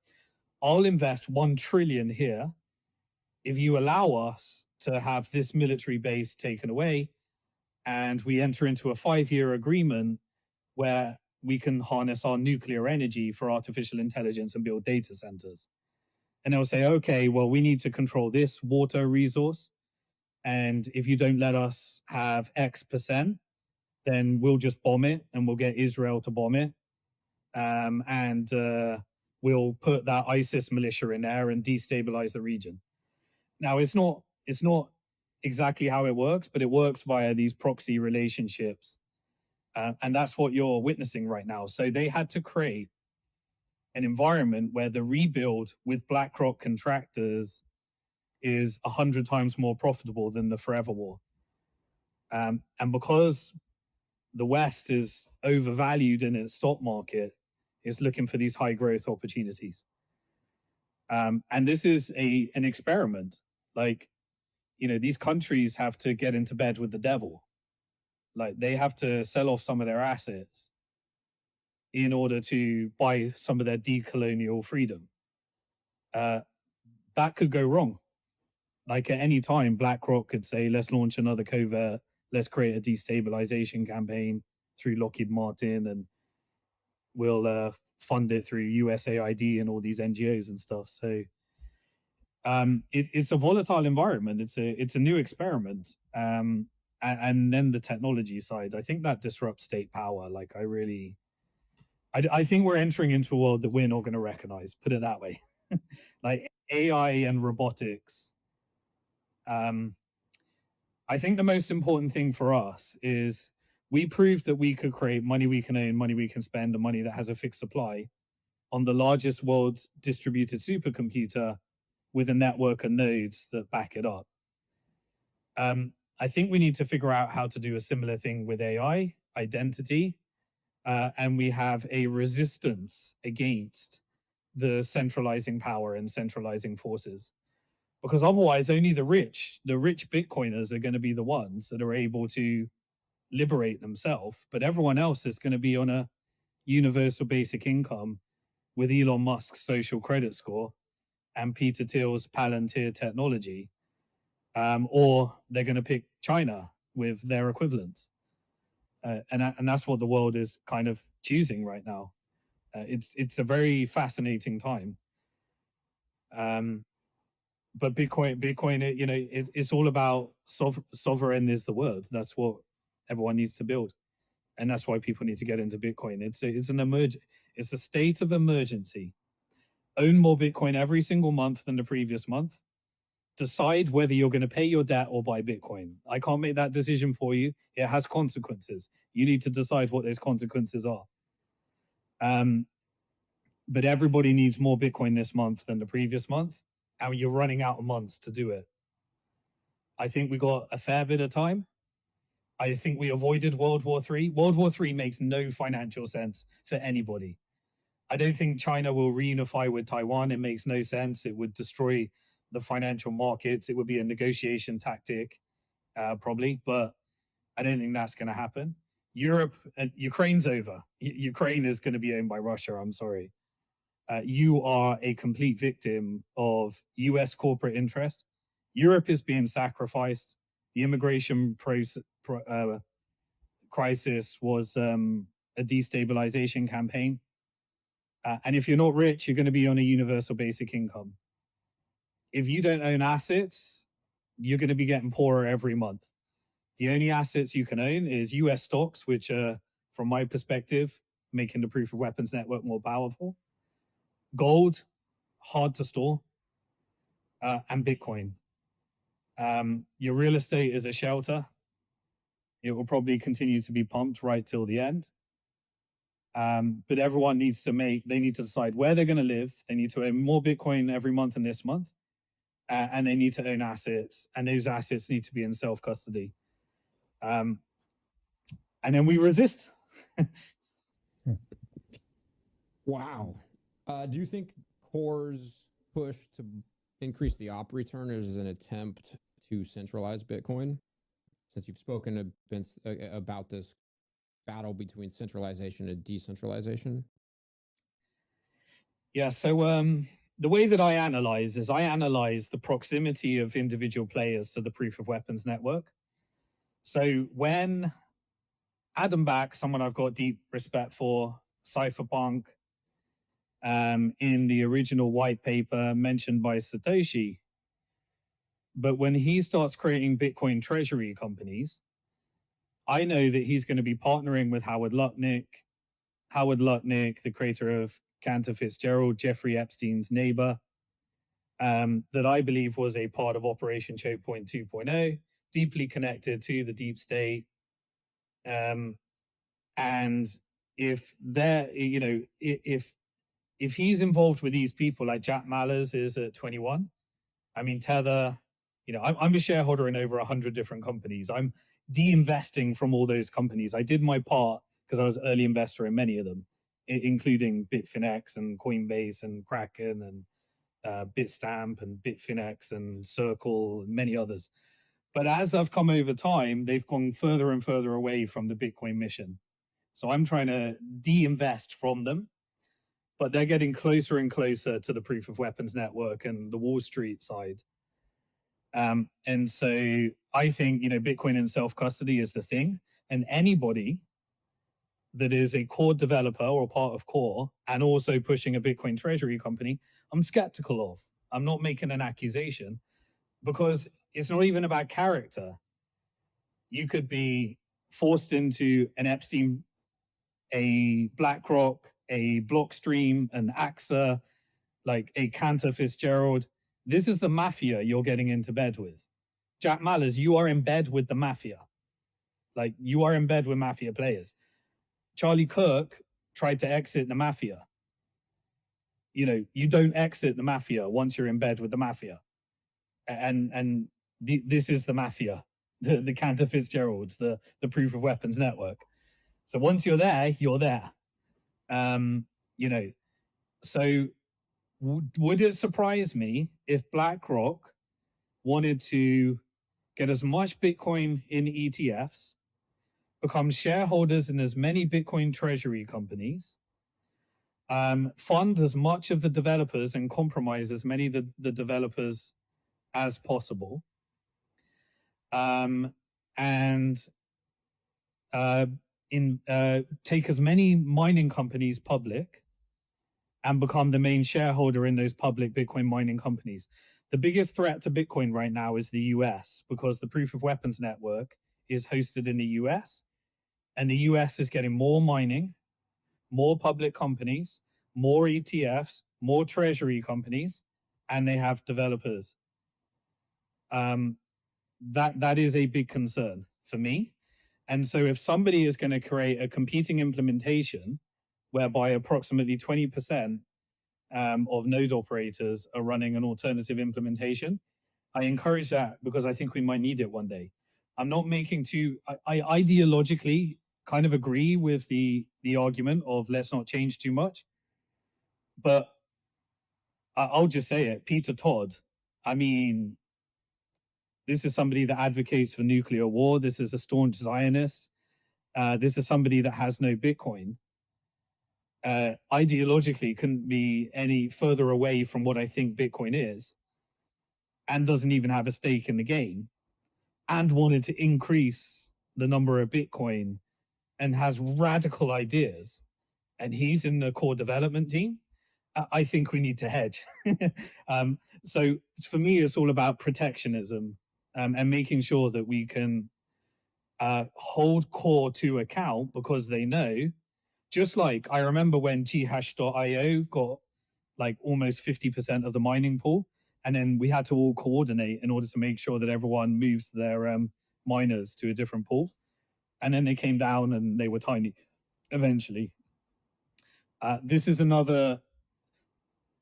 Speaker 1: I'll invest 1 trillion here if you allow us to have this military base taken away, and we enter into a 5-year agreement where we can harness our nuclear energy for artificial intelligence and build data centers. And they'll say, okay, well, we need to control this water resource. And if you don't let us have X%, then we'll just bomb it, and we'll get Israel to bomb it. And we'll put that ISIS militia in there and destabilize the region. Now, it's not exactly how it works, but it works via these proxy relationships. And that's what you're witnessing right now. So they had to create an environment where the rebuild with BlackRock contractors is 100 times more profitable than the forever war. And because the West is overvalued in its stock market, it's looking for these high growth opportunities. And this is an experiment. Like, these countries have to get into bed with the devil. Like, they have to sell off some of their assets in order to buy some of their decolonial freedom. That could go wrong. Like, at any time, BlackRock could say, let's launch another covert, let's create a destabilization campaign through Lockheed Martin, and we'll fund it through USAID and all these NGOs and stuff. So it's a volatile environment. It's a new experiment. And then the technology side, I think that disrupts state power. Like, I think we're entering into a world that we're not going to recognize, put it that way. Like AI and robotics. I think the most important thing for us is we proved that we could create money we can own, money we can spend, and money that has a fixed supply on the largest world's distributed supercomputer with a network of nodes that back it up. I think we need to figure out how to do a similar thing with AI, identity, and we have a resistance against the centralizing power and centralizing forces. Because otherwise, only the rich Bitcoiners are going to be the ones that are able to liberate themselves. But everyone else is going to be on a universal basic income with Elon Musk's social credit score and Peter Thiel's Palantir technology. Or they're going to pick China with their equivalents. And that's what the world is kind of choosing right now. It's a very fascinating time. But Bitcoin, it's all about sovereign is the word. That's what everyone needs to build, and that's why people need to get into Bitcoin. It's a state of emergency. Own more Bitcoin every single month than the previous month. Decide whether you're going to pay your debt or buy Bitcoin. I can't make that decision for you. It has consequences. You need to decide what those consequences are. But everybody needs more Bitcoin this month than the previous month. And you're running out of months to do it. I think we got a fair bit of time. I think we avoided World War III. World War III makes no financial sense for anybody. I don't think China will reunify with Taiwan. It makes no sense. It would destroy the financial markets. It would be a negotiation tactic, probably, but I don't think that's going to happen. Europe and Ukraine's over. Ukraine is going to be owned by Russia. I'm sorry. You are a complete victim of US corporate interest. Europe is being sacrificed. The immigration crisis was a destabilization campaign. And if you're not rich, you're going to be on a universal basic income. If you don't own assets, you're going to be getting poorer every month. The only assets you can own is US stocks, which are, from my perspective, making the proof of weapons network more powerful. Gold, hard to store, and Bitcoin. Your real estate is a shelter. It will probably continue to be pumped right till the end. But everyone needs to they need to decide where they're going to live. They need to earn more Bitcoin every month and this month. and they need to own assets, and those assets need to be in self-custody. And then we resist.
Speaker 3: Wow. Do you think Core's push to increase the op return is an attempt to centralize Bitcoin? Since you've spoken about this battle between centralization and decentralization?
Speaker 1: Yeah, so the way that I analyze is I analyze the proximity of individual players to the proof of weapons network. So when Adam Back, someone I've got deep respect for, Cypherpunk, in the original white paper mentioned by Satoshi, but when he starts creating Bitcoin treasury companies, I know that he's going to be partnering with Howard Lutnick, the creator of Cantor Fitzgerald, Jeffrey Epstein's neighbor, that I believe was a part of Operation Choke Point 2.0, deeply connected to the deep state. And if they're, if he's involved with these people like Jack Mallers is at 21, I mean, Tether, I'm a shareholder in over 100 different companies. I'm de-investing from all those companies. I did my part because I was an early investor in many of them, including Bitfinex and Coinbase and Kraken and Bitstamp and Bitfinex and Circle and many others. But as I've come over time, they've gone further and further away from the Bitcoin mission. So I'm trying to de-invest from them, but they're getting closer and closer to the proof of weapons network and the Wall Street side. And so I think, Bitcoin in self-custody is the thing. And anybody that is a core developer or part of core and also pushing a Bitcoin treasury company, I'm skeptical of. I'm not making an accusation because it's not even about character. You could be forced into an Epstein, a BlackRock, a Blockstream, an AXA, like a Cantor Fitzgerald. This is the mafia you're getting into bed with. Jack Mallers, you are in bed with the mafia. Like, you are in bed with mafia players. Charlie Kirk tried to exit the mafia. You don't exit the mafia once you're in bed with the mafia. And this is the mafia, the Cantor Fitzgeralds, the proof of weapons network. So once you're there, you're there. So would it surprise me if BlackRock wanted to get as much Bitcoin in ETFs, become shareholders in as many Bitcoin treasury companies, fund as much of the developers and compromise as many of the developers as possible, and take as many mining companies public and become the main shareholder in those public Bitcoin mining companies. The biggest threat to Bitcoin right now is the US, because the proof of weapons network is hosted in the US, and the US is getting more mining, more public companies, more ETFs, more treasury companies, and they have developers. That is a big concern for me. And so if somebody is going to create a competing implementation whereby approximately 20% of node operators are running an alternative implementation, I encourage that because I think we might need it one day. I'm not making I ideologically kind of agree with the argument of let's not change too much, but I'll just say it, Peter Todd, I mean, this is somebody that advocates for nuclear war. This is a staunch Zionist. This is somebody that has no Bitcoin. Ideologically couldn't be any further away from what I think Bitcoin is, and doesn't even have a stake in the game, and wanted to increase the number of Bitcoin and has radical ideas, and he's in the core development team. I think we need to hedge. So for me, it's all about protectionism, and making sure that we can hold core to account, because they know, just like I remember when ghash.io got like almost 50% of the mining pool, and then we had to all coordinate in order to make sure that everyone moves their miners to a different pool. And then they came down and they were tiny eventually. This is another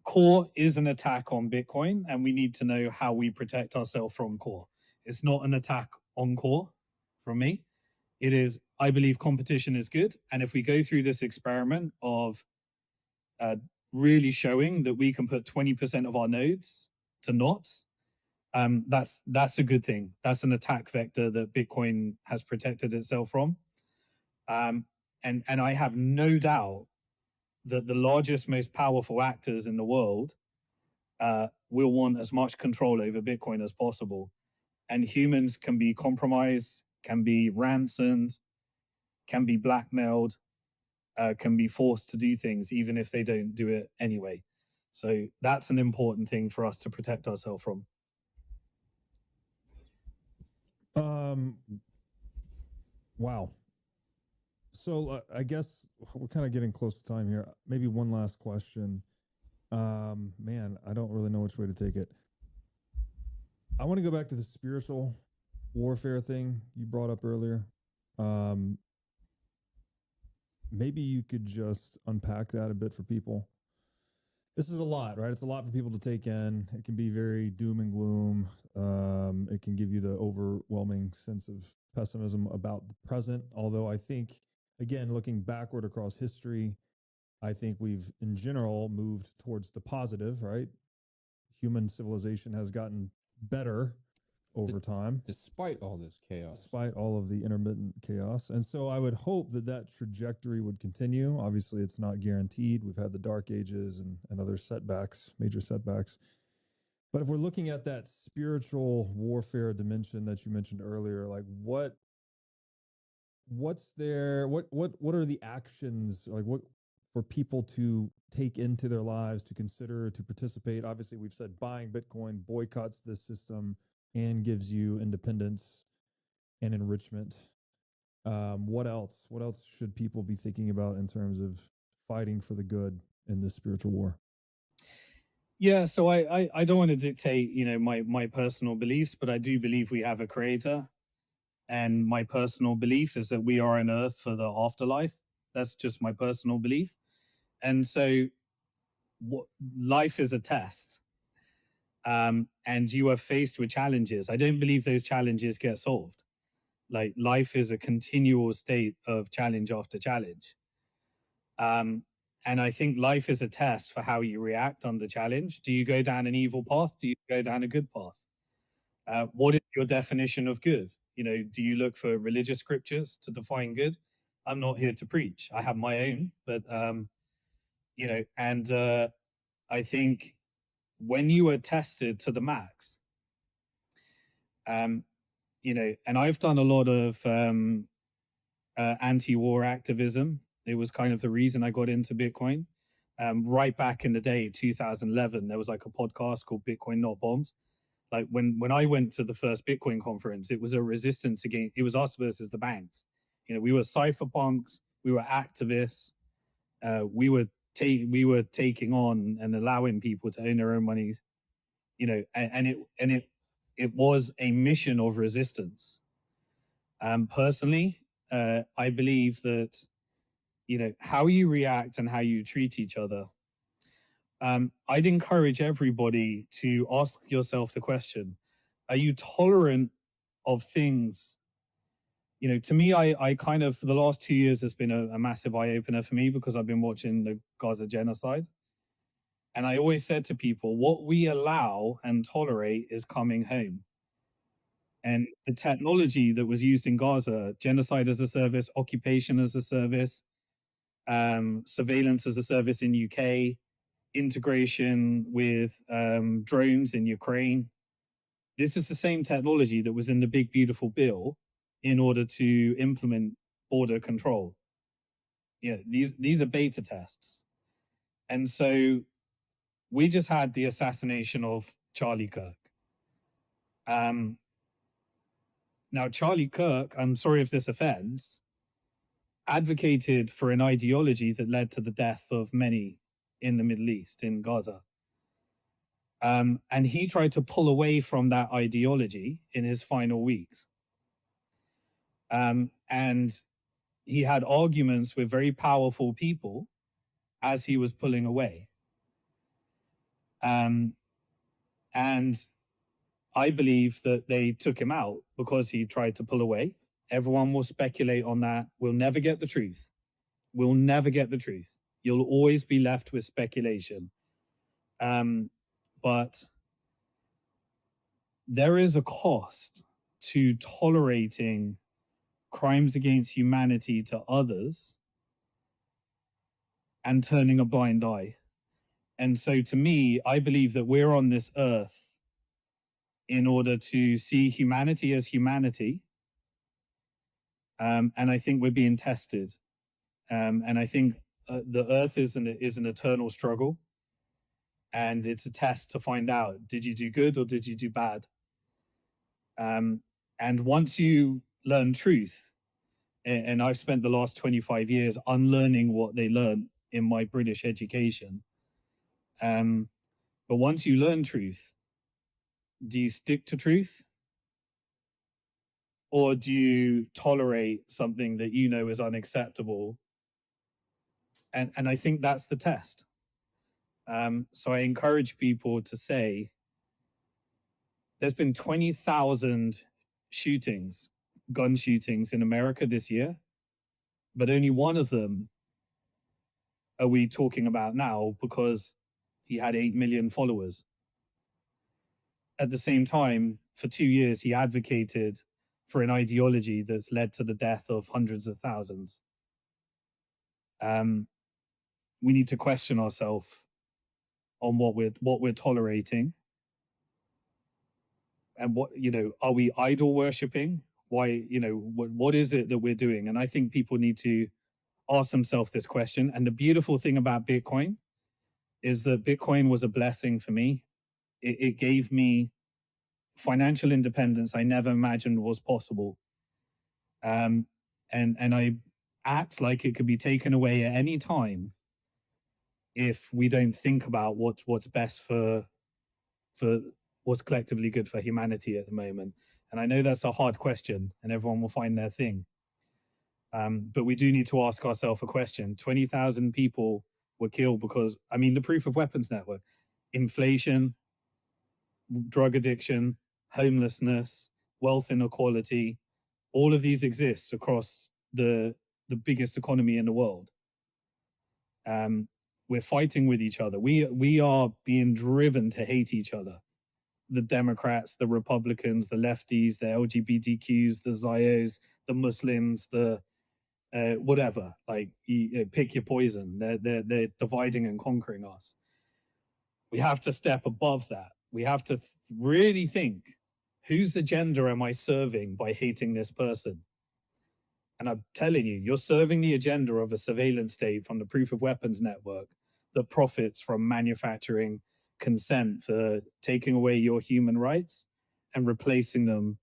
Speaker 1: core is an attack on Bitcoin, and we need to know how we protect ourselves from core. It's not an attack on core from me. It is, I believe competition is good. And if we go through this experiment of really showing that we can put 20% of our nodes to knots, that's a good thing. That's an attack vector that Bitcoin has protected itself from. And I have no doubt that the largest, most powerful actors in the world will want as much control over Bitcoin as possible. And humans can be compromised, can be ransomed, can be blackmailed, can be forced to do things, even if they don't do it anyway. So that's an important thing for us to protect ourselves from.
Speaker 2: Wow. So I guess we're kind of getting close to time here. Maybe one last question. Man, I don't really know which way to take it. I want to go back to the spiritual warfare thing you brought up earlier. Maybe you could just unpack that a bit for people. This is a lot, right? It's a lot for people to take in. It can be very doom and gloom. It can give you the overwhelming sense of pessimism about the present. Although I think, again, looking backward across history, I think we've in general moved towards the positive, right? Human civilization has gotten better over time.
Speaker 3: Despite all this chaos.
Speaker 2: Despite all of the intermittent chaos. And so I would hope that that trajectory would continue. Obviously, it's not guaranteed. We've had the dark ages and other setbacks, major setbacks. But if we're looking at that spiritual warfare dimension that you mentioned earlier, like what's there? What are the actions, like what for people to take into their lives, to consider, to participate? Obviously, we've said buying Bitcoin boycotts this system and gives you independence and enrichment. What else? What else should people be thinking about in terms of fighting for the good in this spiritual war?
Speaker 1: Yeah, so I don't want to dictate, my personal beliefs, but I do believe we have a creator. And my personal belief is that we are on Earth for the afterlife. That's just my personal belief. And so life is a test. And you are faced with challenges. I don't believe those challenges get solved. Like life is a continual state of challenge after challenge. And I think life is a test for how you react under challenge. Do you go down an evil path? Do you go down a good path? What is your definition of good? Do you look for religious scriptures to define good? I'm not here to preach. I have my own, but I think when you are tested to the max, and I've done a lot of anti-war activism. It was kind of the reason I got into Bitcoin. Right back in the day, 2011, there was like a podcast called Bitcoin Not Bombs. Like when I went to the first Bitcoin conference, it was a resistance against, it was us versus the banks. We were cypherpunks, we were activists, we were taking on and allowing people to own their own money, and it was a mission of resistance. Personally, I believe that how you react and how you treat each other. I'd encourage everybody to ask yourself the question: are you tolerant of things? To me, I kind of, for the last 2 years, has been a massive eye opener for me because I've been watching the Gaza genocide. And I always said to people, what we allow and tolerate is coming home. And the technology that was used in Gaza, genocide as a service, occupation as a service, surveillance as a service in UK, integration with drones in Ukraine. This is the same technology that was in the Big Beautiful Bill in order to implement border control. These are beta tests. And so we just had the assassination of Charlie Kirk. Now, Charlie Kirk, I'm sorry if this offends, advocated for an ideology that led to the death of many in the Middle East, in Gaza. And he tried to pull away from that ideology in his final weeks. And he had arguments with very powerful people as he was pulling away. And I believe that they took him out because he tried to pull away. Everyone will speculate on that. We'll never get the truth. We'll never get the truth. You'll always be left with speculation. But there is a cost to tolerating crimes against humanity to others and turning a blind eye. And so to me, I believe that we're on this earth in order to see humanity as humanity. And I think we're being tested. And I think the earth is an eternal struggle. And it's a test to find out, did you do good or did you do bad? And once you learn truth, and I've spent the last 25 years unlearning what they learned in my British education. But once you learn truth, do you stick to truth? Or do you tolerate something that you know is unacceptable? And I think that's the test. So I encourage people to say, there's been 20,000 shootings, gun shootings in America this year, but only one of them are we talking about now because he had 8 million followers. At the same time, for 2 years, he advocated for an ideology that's led to the death of hundreds of thousands. We need to question ourselves on what we're tolerating, and what, are we idol worshipping? Why, what is it that we're doing? And I think people need to ask themselves this question. And the beautiful thing about Bitcoin is that Bitcoin was a blessing for me. It gave me financial independence I never imagined was possible. And I act like it could be taken away at any time if we don't think about what's best for what's collectively good for humanity at the moment. And I know that's a hard question, and everyone will find their thing. But we do need to ask ourselves a question. 20,000 people were killed because, the proof of weapons network, inflation, drug addiction, homelessness, wealth inequality, all of these exist across the biggest economy in the world. We're fighting with each other. We are being driven to hate each other. The Democrats, the Republicans, the lefties, the LGBTQs, the Zios, the Muslims, the whatever. Like, pick your poison. They're dividing and conquering us. We have to step above that. We have to really think, whose agenda am I serving by hating this person? And I'm telling you, you're serving the agenda of a surveillance state from the proof of weapons network that profits from manufacturing consent for taking away your human rights and replacing them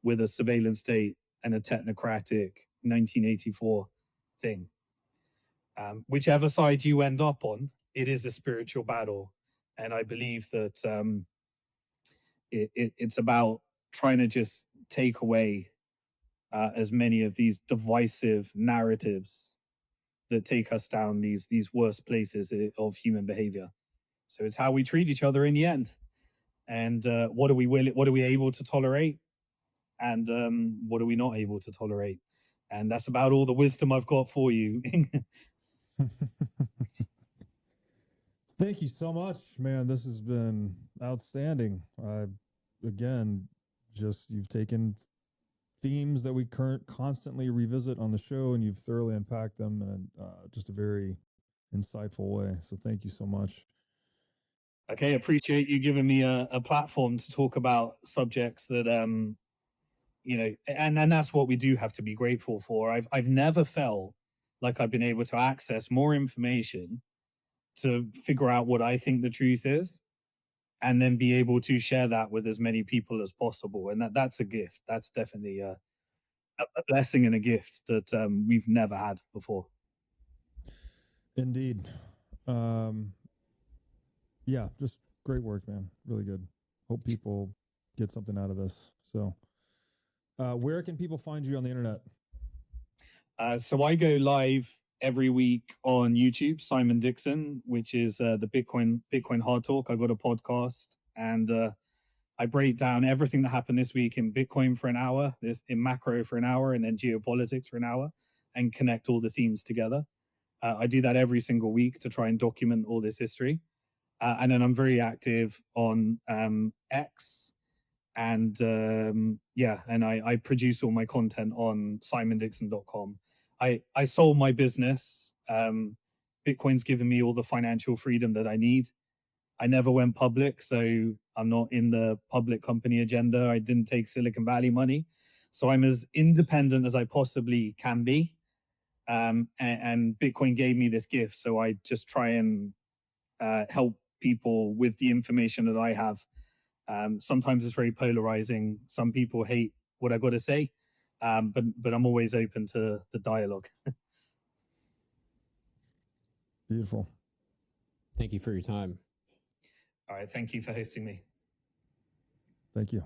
Speaker 1: with a surveillance state and a technocratic 1984 thing. Whichever side you end up on, it is a spiritual battle. And I believe that it's about trying to just take away as many of these divisive narratives that take us down these worst places of human behavior. So it's how we treat each other in the end, and what are we able to tolerate, and what are we not able to tolerate. And that's about all the wisdom I've got for you.
Speaker 2: Thank you so much, man. This has been outstanding. Again, you've taken themes that we constantly revisit on the show, and you've thoroughly unpacked them in just a very insightful way. So thank you so much.
Speaker 1: Okay, appreciate you giving me a platform to talk about subjects that and that's what we do have to be grateful for. I've never felt like I've been able to access more information to figure out what I think the truth is, and then be able to share that with as many people as possible. And that's a gift. That's definitely a blessing and a gift that we've never had before.
Speaker 2: Indeed. Yeah, just great work, man. Really good. Hope people get something out of this. So where can people find you on the internet?
Speaker 1: So I go live every week on YouTube, Simon Dixon, which is the Bitcoin Hard Talk. I got a podcast, and I break down everything that happened this week in Bitcoin for an hour, this in macro for an hour, and then geopolitics for an hour, and connect all the themes together. I do that every single week to try and document all this history. And then I'm very active on X, and and I produce all my content on simondixon.com. I sold my business. Bitcoin's given me all the financial freedom that I need. I never went public, so I'm not in the public company agenda. I didn't take Silicon Valley money. So I'm as independent as I possibly can be. And Bitcoin gave me this gift. So I just try and help people with the information that I have. Sometimes it's very polarizing. Some people hate what I got to say, but I'm always open to the dialogue.
Speaker 2: Beautiful.
Speaker 3: Thank you for your time.
Speaker 1: All right. Thank you for hosting me.
Speaker 2: Thank you.